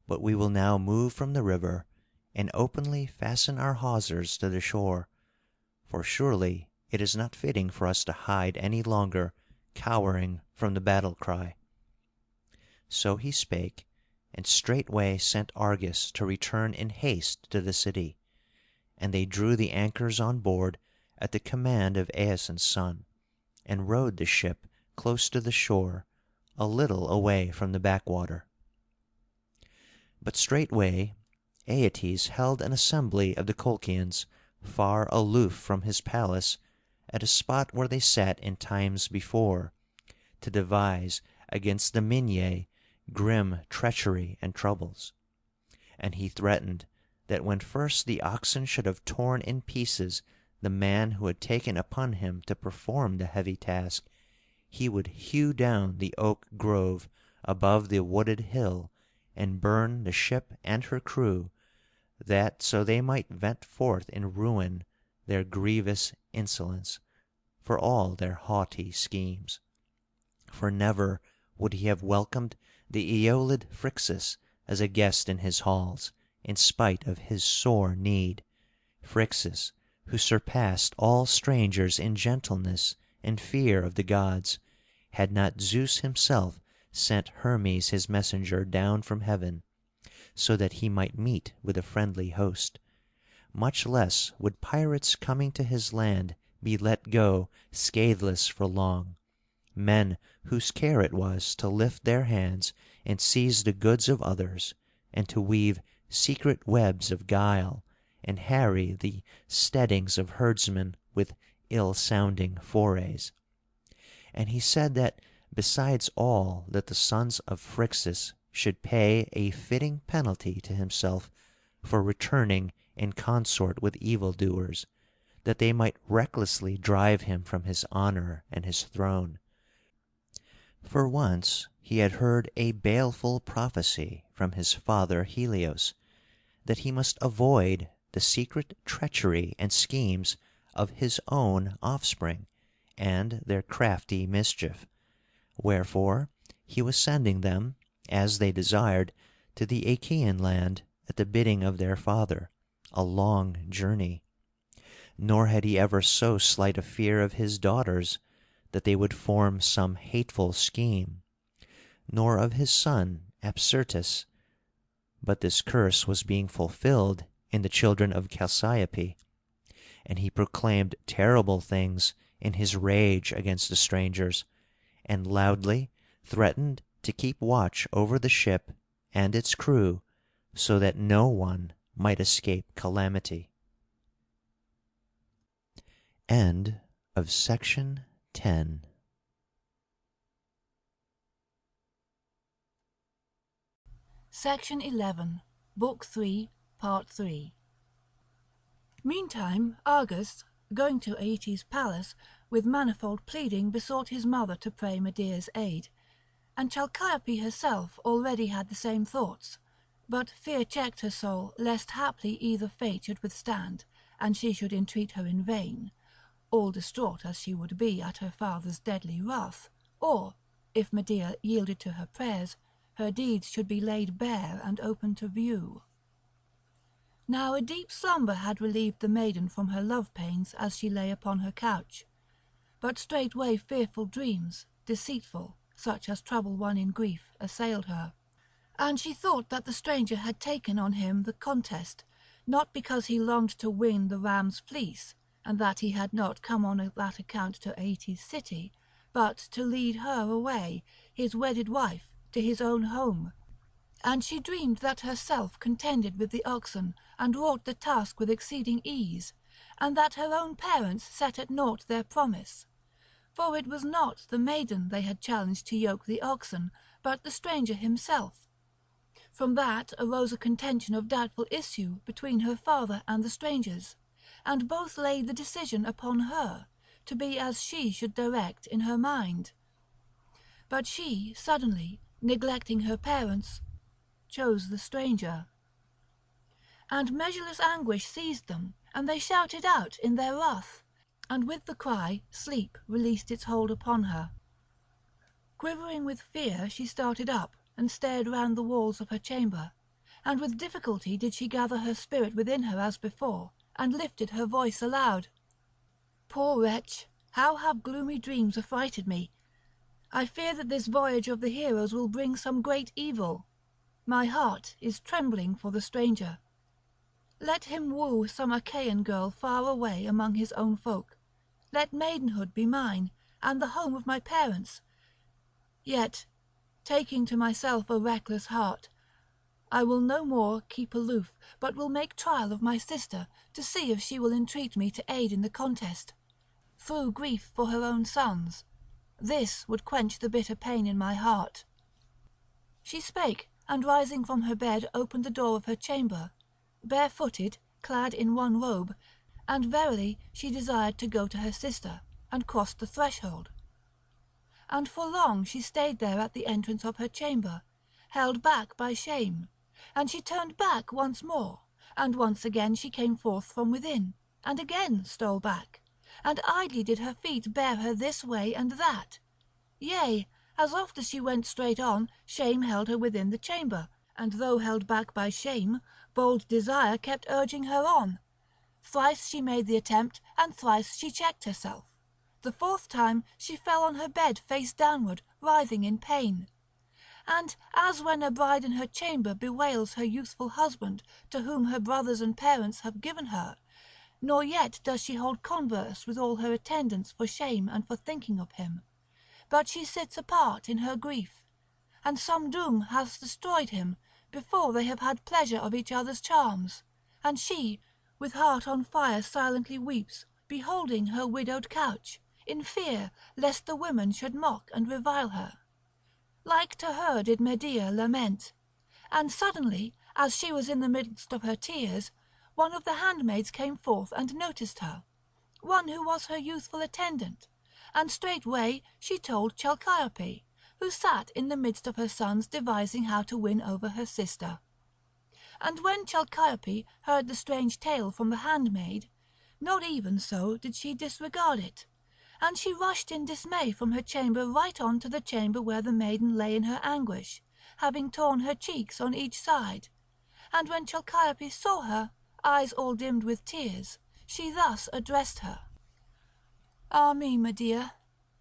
But we will now move from the river, and openly fasten our hawsers to the shore. For surely it is not fitting for us to hide any longer, cowering from the battle cry." So he spake, and straightway sent Argus to return in haste to the city. And they drew the anchors on board at the command of Aeson's son, and rowed the ship close to the shore, a little away from the backwater. But straightway Aeetes held an assembly of the Colchians, far aloof from his palace, at a spot where they sat in times before, to devise against the Minyae grim treachery and troubles. And he threatened that when first the oxen should have torn in pieces the man who had taken upon him to perform the heavy task, he would hew down the oak grove above the wooded hill, and burn the ship and her crew, that so they might vent forth in ruin their grievous insolence, for all their haughty schemes. For never would he have welcomed the Aeolid Phrixus as a guest in his halls, in spite of his sore need, Phrixus, who surpassed all strangers in gentleness and fear of the gods, had not Zeus himself sent Hermes his messenger down from heaven, so that he might meet with a friendly host. Much less would pirates coming to his land be let go scatheless for long, men whose care it was to lift their hands and seize the goods of others, and to weave secret webs of guile, and harry the steadings of herdsmen with ill-sounding forays. And he said that besides all that the sons of Phrixus should pay a fitting penalty to himself for returning in consort with evil-doers, that they might recklessly drive him from his honor and his throne. For once he had heard a baleful prophecy from his father Helios, that he must avoid the secret treachery and schemes of his own offspring, and their crafty mischief. Wherefore he was sending them, as they desired, to the Achaean land at the bidding of their father, a long journey. Nor had he ever so slight a fear of his daughters, that they would form some hateful scheme, nor of his son Apsyrtus. But this curse was being fulfilled in the children of Chalciope, and he proclaimed terrible things in his rage against the strangers, and loudly threatened to keep watch over the ship and its crew, so that no one might escape calamity. End of section 10. Section 11, Book 3, Part 3. Meantime Argus, going to Aeetes' palace, with manifold pleading besought his mother to pray Medea's aid, and Chalciope herself already had the same thoughts, but fear checked her soul lest haply either fate should withstand, and she should entreat her in vain, all distraught as she would be at her father's deadly wrath, or, if Medea yielded to her prayers, her deeds should be laid bare and open to view. Now a deep slumber had relieved the maiden from her love pains as she lay upon her couch, but straightway fearful dreams, deceitful, such as trouble one in grief, assailed her. And she thought that the stranger had taken on him the contest, not because he longed to win the ram's fleece, and that he had not come on that account to Aeetes' city, but to lead her away, his wedded wife, to his own home. And she dreamed that herself contended with the oxen, and wrought the task with exceeding ease, and that her own parents set at naught their promise. For it was not the maiden they had challenged to yoke the oxen, but the stranger himself. From that arose a contention of doubtful issue between her father and the strangers, and both laid the decision upon her, to be as she should direct in her mind. But she suddenly, neglecting her parents, chose the stranger. And measureless anguish seized them, and they shouted out in their wrath, and with the cry sleep released its hold upon her. Quivering with fear she started up, and stared round the walls of her chamber, and with difficulty did she gather her spirit within her as before, and lifted her voice aloud. Poor wretch, how have gloomy dreams affrighted me! I fear that this voyage of the heroes will bring some great evil. My heart is trembling for the stranger. Let him woo some Achaean girl far away among his own folk. Let maidenhood be mine, and the home of my parents. Yet, taking to myself a reckless heart, I will no more keep aloof, but will make trial of my sister, to see if she will entreat me to aid in the contest, through grief for her own sons. This would quench the bitter pain in my heart. She spake, and rising from her bed opened the door of her chamber, barefooted, clad in one robe, and verily she desired to go to her sister, and crossed the threshold. And for long she stayed there at the entrance of her chamber, held back by shame, and she turned back once more, and once again she came forth from within, and again stole back, and idly did her feet bear her this way and that. Yea, as oft as she went straight on, shame held her within the chamber, and though held back by shame, bold desire kept urging her on. Thrice she made the attempt, and thrice she checked herself. The fourth time she fell on her bed face downward, writhing in pain. And as when a bride in her chamber bewails her youthful husband, to whom her brothers and parents have given her, nor yet does she hold converse with all her attendants for shame and for thinking of him, but she sits apart in her grief, and some doom hath destroyed him before they have had pleasure of each other's charms, and she, with heart on fire silently weeps, beholding her widowed couch, in fear lest the women should mock and revile her. Like to her did Medea lament. And suddenly, as she was in the midst of her tears, one of the handmaids came forth and noticed her, one who was her youthful attendant, and straightway she told Chalciope, who sat in the midst of her sons devising how to win over her sister. And when Chalciope heard the strange tale from the handmaid, not even so did she disregard it, and she rushed in dismay from her chamber right on to the chamber where the maiden lay in her anguish, having torn her cheeks on each side. And when Chalciope saw her, eyes all dimmed with tears, she thus addressed her: "Ah me, Medea,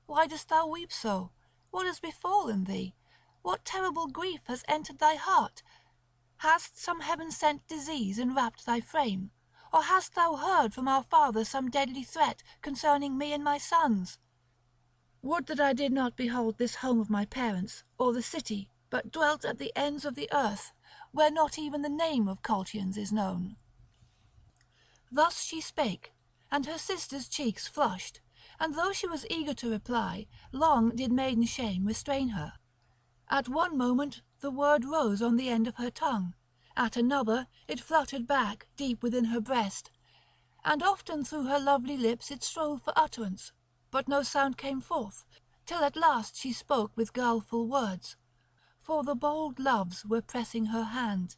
why dost thou weep so? What has befallen thee? What terrible grief has entered thy heart? Hast some heaven-sent disease enwrapped thy frame? Or hast thou heard from our father some deadly threat concerning me and my sons? Would that I did not behold this home of my parents, or the city, but dwelt at the ends of the earth, where not even the name of Colchians is known." Thus she spake, and her sister's cheeks flushed, and though she was eager to reply, long did maiden shame restrain her. At one moment the word rose on the end of her tongue, at another it fluttered back deep within her breast, and often through her lovely lips it strove for utterance, but no sound came forth, till at last she spoke with guileful words, for the bold Loves were pressing her hand: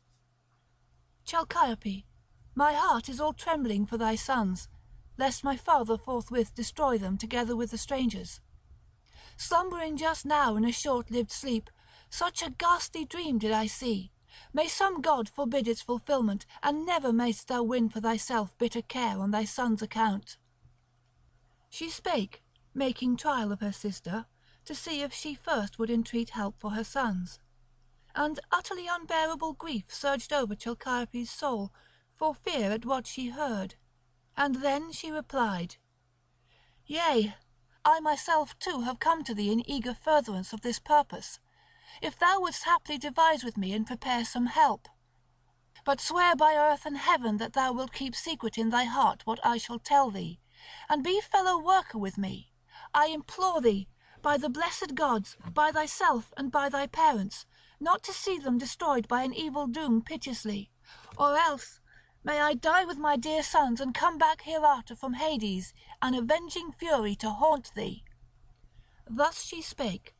"Chalciope, my heart is all trembling for thy sons, lest my father forthwith destroy them together with the strangers. Slumbering just now in a short-lived sleep, such a ghastly dream did I see. May some god forbid its fulfilment, and never mayst thou win for thyself bitter care on thy son's account." She spake, making trial of her sister, to see if she first would entreat help for her sons. And utterly unbearable grief surged over Chalciope's soul, for fear at what she heard. And then she replied: "Yea, I myself too have come to thee in eager furtherance of this purpose, if thou wouldst haply devise with me and prepare some help. But swear by earth and heaven that thou wilt keep secret in thy heart what I shall tell thee, and be fellow worker with me. I implore thee, by the blessed gods, by thyself and by thy parents, not to see them destroyed by an evil doom piteously, or else may I die with my dear sons and come back hereafter from Hades, an avenging fury to haunt thee." Thus she spake,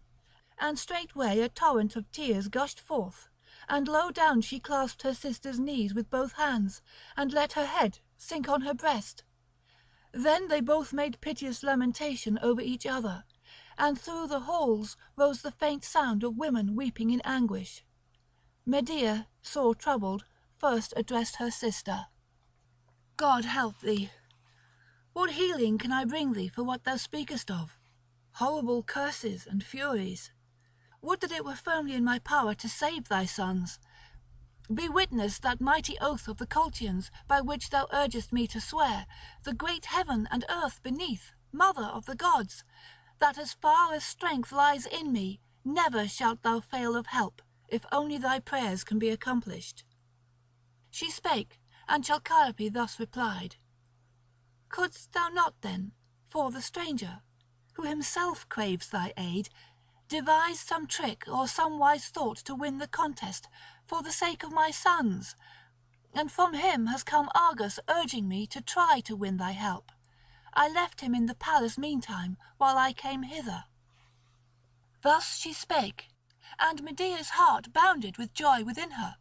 and straightway a torrent of tears gushed forth, and low down she clasped her sister's knees with both hands, and let her head sink on her breast. Then they both made piteous lamentation over each other, and through the halls rose the faint sound of women weeping in anguish. Medea, sore troubled, first addressed her sister: "God help thee. What healing can I bring thee for what thou speakest of? Horrible curses and furies. Would that it were firmly in my power to save thy sons. Be witness that mighty oath of the Colchians, by which thou urgest me to swear, the great heaven and earth beneath, mother of the gods, that as far as strength lies in me, never shalt thou fail of help, if only thy prayers can be accomplished." She spake, and Chalciope thus replied: "Couldst thou not then, for the stranger, who himself craves thy aid, devise some trick or some wise thought to win the contest, for the sake of my sons? And from him has come Argus urging me to try to win thy help. I left him in the palace meantime, while I came hither." Thus she spake, and Medea's heart bounded with joy within her,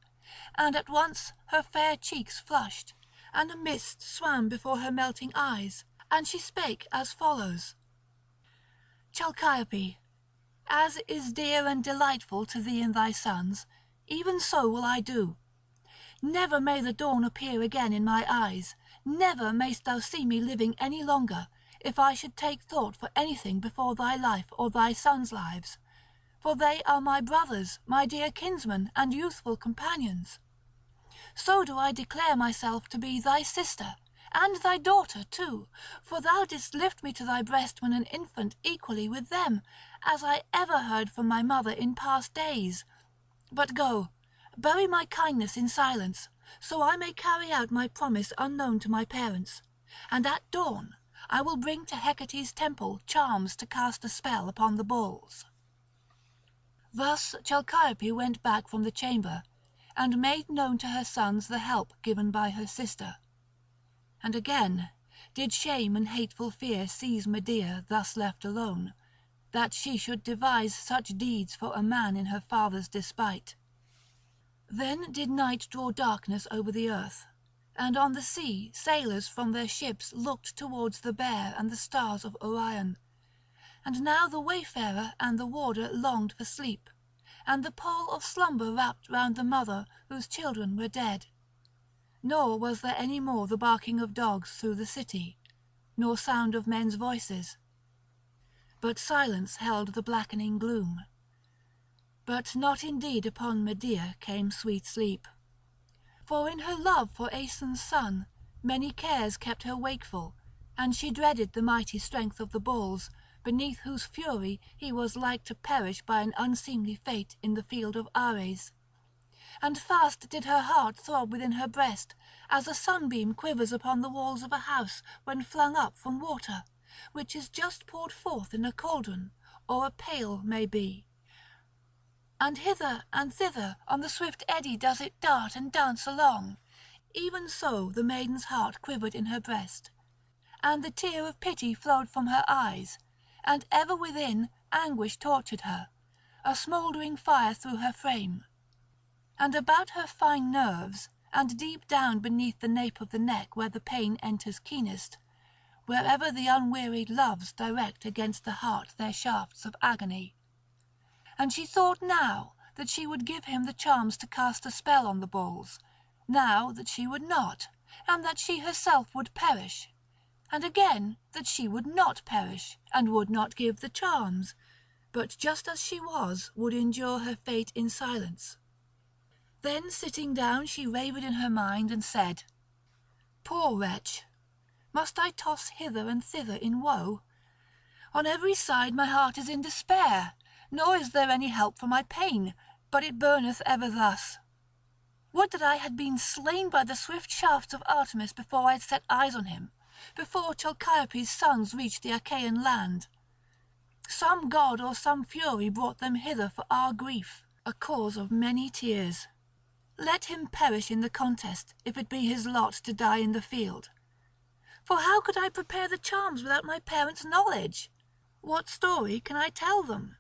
and at once her fair cheeks flushed, and a mist swam before her melting eyes, and she spake as follows: "Chalciope, as is dear and delightful to thee and thy sons, even so will I do. Never may the dawn appear again in my eyes, never mayst thou see me living any longer, if I should take thought for anything before thy life or thy sons' lives, for they are my brothers, my dear kinsmen and youthful companions. So do I declare myself to be thy sister, and thy daughter too, for thou didst lift me to thy breast when an infant equally with them, as I ever heard from my mother in past days. But go, bury my kindness in silence, so I may carry out my promise unknown to my parents, and at dawn I will bring to Hecate's temple charms to cast a spell upon the bulls." Thus Chalciope went back from the chamber, and made known to her sons the help given by her sister. And again did shame and hateful fear seize Medea thus left alone, that she should devise such deeds for a man in her father's despite. Then did night draw darkness over the earth, and on the sea sailors from their ships looked towards the Bear and the stars of Orion. And now the wayfarer and the warder longed for sleep, and the pall of slumber wrapped round the mother whose children were dead. Nor was there any more the barking of dogs through the city, nor sound of men's voices. But silence held the blackening gloom. But not indeed upon Medea came sweet sleep. For in her love for Aeson's son many cares kept her wakeful, and she dreaded the mighty strength of the bulls, beneath whose fury he was like to perish by an unseemly fate in the field of Ares. And fast did her heart throb within her breast, as a sunbeam quivers upon the walls of a house when flung up from water, which is just poured forth in a cauldron, or a pail may be. And hither and thither on the swift eddy does it dart and dance along. Even so the maiden's heart quivered in her breast, and the tear of pity flowed from her eyes, and ever within anguish tortured her, a smouldering fire through her frame. And about her fine nerves, and deep down beneath the nape of the neck where the pain enters keenest, wherever the unwearied loves direct against the heart their shafts of agony. And she thought now that she would give him the charms to cast a spell on the bulls, now that she would not, and that she herself would perish, and again that she would not perish, and would not give the charms, but just as she was would endure her fate in silence. Then sitting down she wavered in her mind and said, "Poor wretch, must I toss hither and thither in woe? On every side my heart is in despair, nor is there any help for my pain, but it burneth ever thus. Would that I had been slain by the swift shafts of Artemis before I had set eyes on him, before Chalciope's sons reached the Achaean land. Some god or some fury brought them hither for our grief, a cause of many tears. Let him perish in the contest, if it be his lot to die in the field. For how could I prepare the charms without my parents' knowledge? What story can I tell them?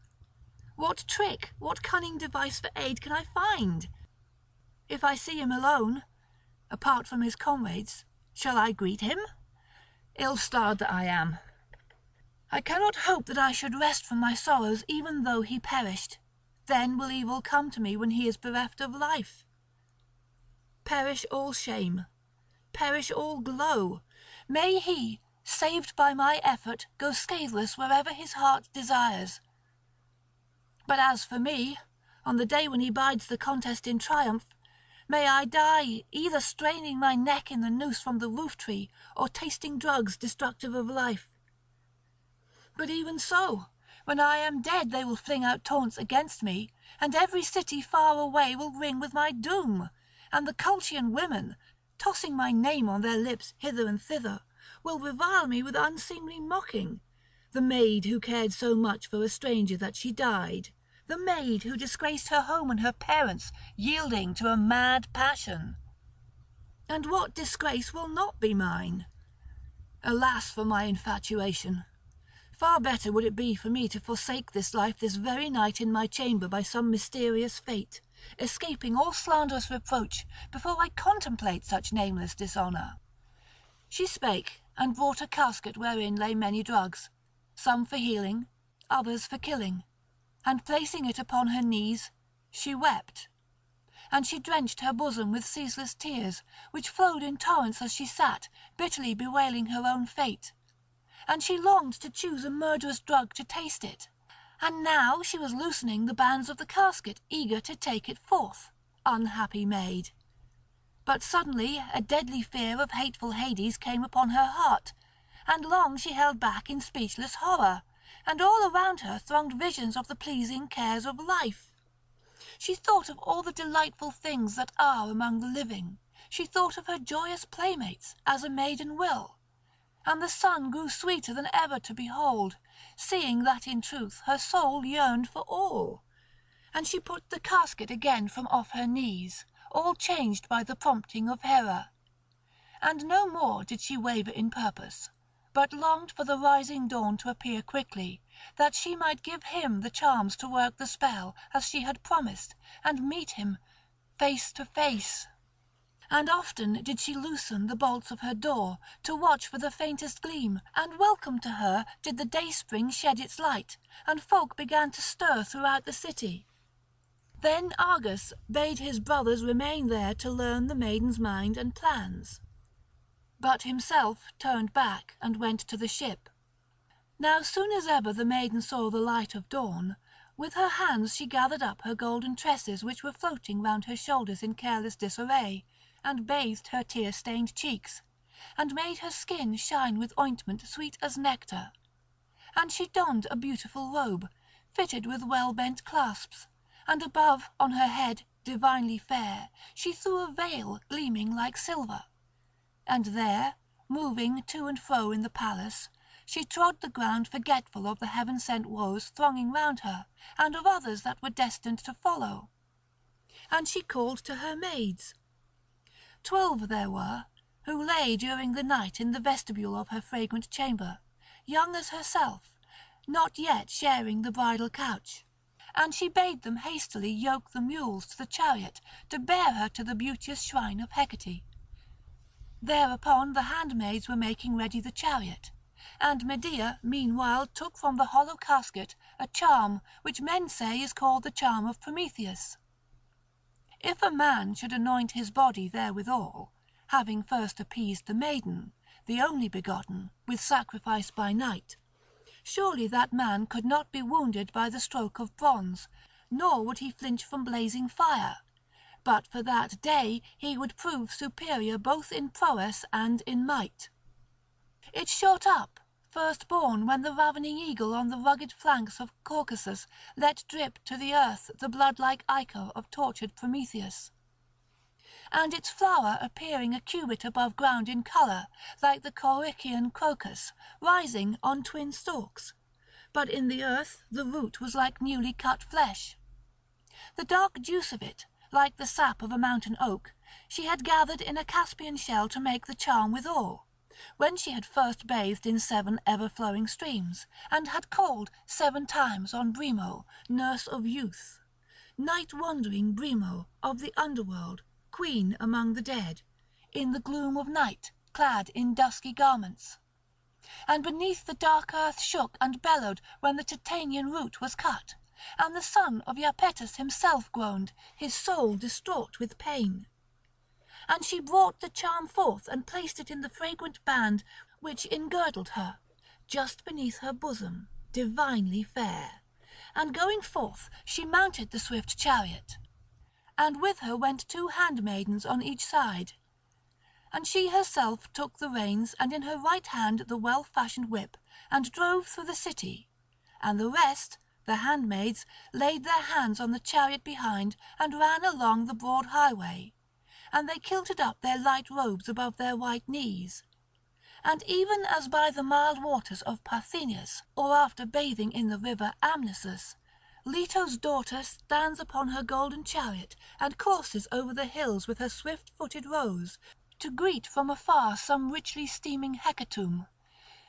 What trick, what cunning device for aid can I find? If I see him alone, apart from his comrades, shall I greet him? Ill-starred that I am. I cannot hope that I should rest from my sorrows even though he perished. Then will evil come to me when he is bereft of life. Perish all shame, perish all glow. May he, saved by my effort, go scatheless wherever his heart desires. But as for me, on the day when he bides the contest in triumph, may I die either straining my neck in the noose from the roof-tree, or tasting drugs destructive of life. But even so, when I am dead they will fling out taunts against me, and every city far away will ring with my doom, and the Colchian women, tossing my name on their lips hither and thither, will revile me with unseemly mocking. The maid who cared so much for a stranger that she died, the maid who disgraced her home and her parents, yielding to a mad passion. And what disgrace will not be mine? Alas for my infatuation! Far better would it be for me to forsake this life this very night in my chamber by some mysterious fate, escaping all slanderous reproach before I contemplate such nameless dishonour." She spake, and brought a casket wherein lay many drugs, some for healing, others for killing, and placing it upon her knees, she wept. And she drenched her bosom with ceaseless tears, which flowed in torrents as she sat, bitterly bewailing her own fate. And she longed to choose a murderous drug to taste it. And now she was loosening the bands of the casket, eager to take it forth, unhappy maid. But suddenly a deadly fear of hateful Hades came upon her heart, and long she held back in speechless horror, and all around her thronged visions of the pleasing cares of life. She thought of all the delightful things that are among the living, she thought of her joyous playmates as a maiden will, and the sun grew sweeter than ever to behold, seeing that in truth her soul yearned for all. And she put the casket again from off her knees, all changed by the prompting of Hera. And no more did she waver in purpose, but longed for the rising dawn to appear quickly, that she might give him the charms to work the spell as she had promised, and meet him face to face. And often did she loosen the bolts of her door, to watch for the faintest gleam, and welcome to her did the dayspring shed its light, and folk began to stir throughout the city. Then Argus bade his brothers remain there to learn the maiden's mind and plans, but himself turned back and went to the ship. Now soon as ever the maiden saw the light of dawn, with her hands she gathered up her golden tresses which were floating round her shoulders in careless disarray, and bathed her tear-stained cheeks, and made her skin shine with ointment sweet as nectar. And she donned a beautiful robe, fitted with well-bent clasps, and above on her head, divinely fair, she threw a veil gleaming like silver. And there, moving to and fro in the palace, she trod the ground forgetful of the heaven-sent woes thronging round her, and of others that were destined to follow. And she called to her maids. 12 there were, who lay during the night in the vestibule of her fragrant chamber, young as herself, not yet sharing the bridal couch. And she bade them hastily yoke the mules to the chariot to bear her to the beauteous shrine of Hecate. Thereupon the handmaids were making ready the chariot, and Medea meanwhile took from the hollow casket a charm which men say is called the charm of Prometheus. If a man should anoint his body therewithal, having first appeased the maiden, the only begotten, with sacrifice by night, surely that man could not be wounded by the stroke of bronze, nor would he flinch from blazing fire, but for that day he would prove superior both in prowess and in might. It shot up, first born, when the ravening eagle on the rugged flanks of Caucasus let drip to the earth the blood-like ichor of tortured Prometheus. And its flower appearing a cubit above ground in colour, like the Corycian crocus, rising on twin stalks, but in the earth the root was like newly cut flesh. The dark juice of it, like the sap of a mountain oak, she had gathered in a Caspian shell to make the charm withal, when she had first bathed in 7 ever-flowing streams, and had called 7 times on Brimo, nurse of youth, night-wandering Brimo of the underworld, queen among the dead, in the gloom of night, clad in dusky garments. And beneath the dark earth shook and bellowed when the Titanian root was cut, and the son of Iapetus himself groaned, his soul distraught with pain. And she brought the charm forth and placed it in the fragrant band which engirdled her, just beneath her bosom, divinely fair. And going forth she mounted the swift chariot, and with her went 2 handmaidens on each side. And she herself took the reins, and in her right hand the well-fashioned whip, and drove through the city. And the rest, the handmaids, laid their hands on the chariot behind, and ran along the broad highway. And they kilted up their light robes above their white knees. And even as by the mild waters of Parthenius, or after bathing in the river Amnisus, Leto's daughter stands upon her golden chariot and courses over the hills with her swift-footed rose, to greet from afar some richly steaming hecatomb.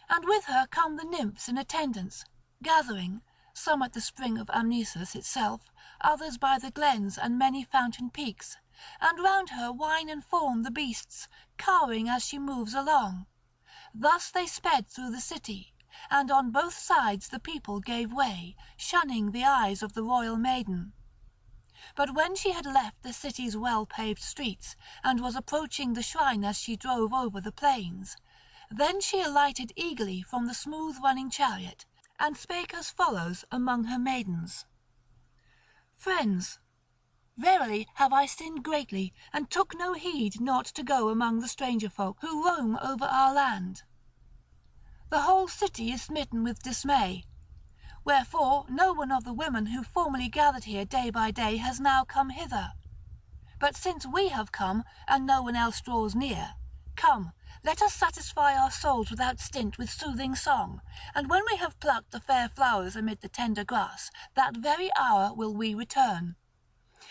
And with her come the nymphs in attendance, gathering, some at the spring of Amnisus itself, others by the glens and many fountain peaks, and round her whine and fawn the beasts, cowering as she moves along. Thus they sped through the city, and on both sides the people gave way, shunning the eyes of the royal maiden. But when she had left the city's well-paved streets, and was approaching the shrine as she drove over the plains, then she alighted eagerly from the smooth-running chariot, and spake as follows among her maidens. Friends, verily have I sinned greatly, and took no heed not to go among the stranger folk who roam over our land. The whole city is smitten with dismay, wherefore no one of the women who formerly gathered here day by day has now come hither. But since we have come, and no one else draws near, come, let us satisfy our souls without stint with soothing song, and when we have plucked the fair flowers amid the tender grass, that very hour will we return.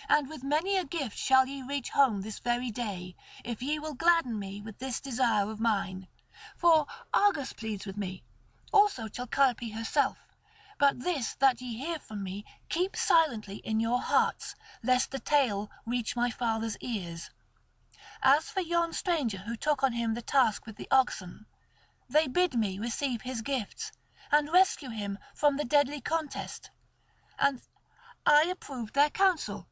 And with many a gift shall ye reach home this very day, if ye will gladden me with this desire of mine. For Argus pleads with me, also Chalciope herself. But this that ye hear from me, keep silently in your hearts, lest the tale reach my father's ears. As for yon stranger who took on him the task with the oxen, they bid me receive his gifts, and rescue him from the deadly contest. And I approved their counsel,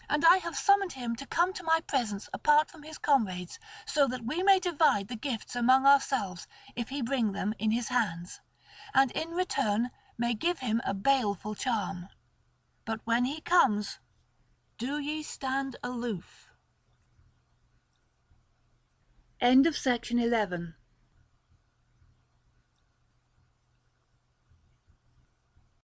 and I have summoned him to come to my presence apart from his comrades, so that we may divide the gifts among ourselves if he bring them in his hands, and in return may give him a baleful charm. But when he comes, do ye stand aloof. End of section 11.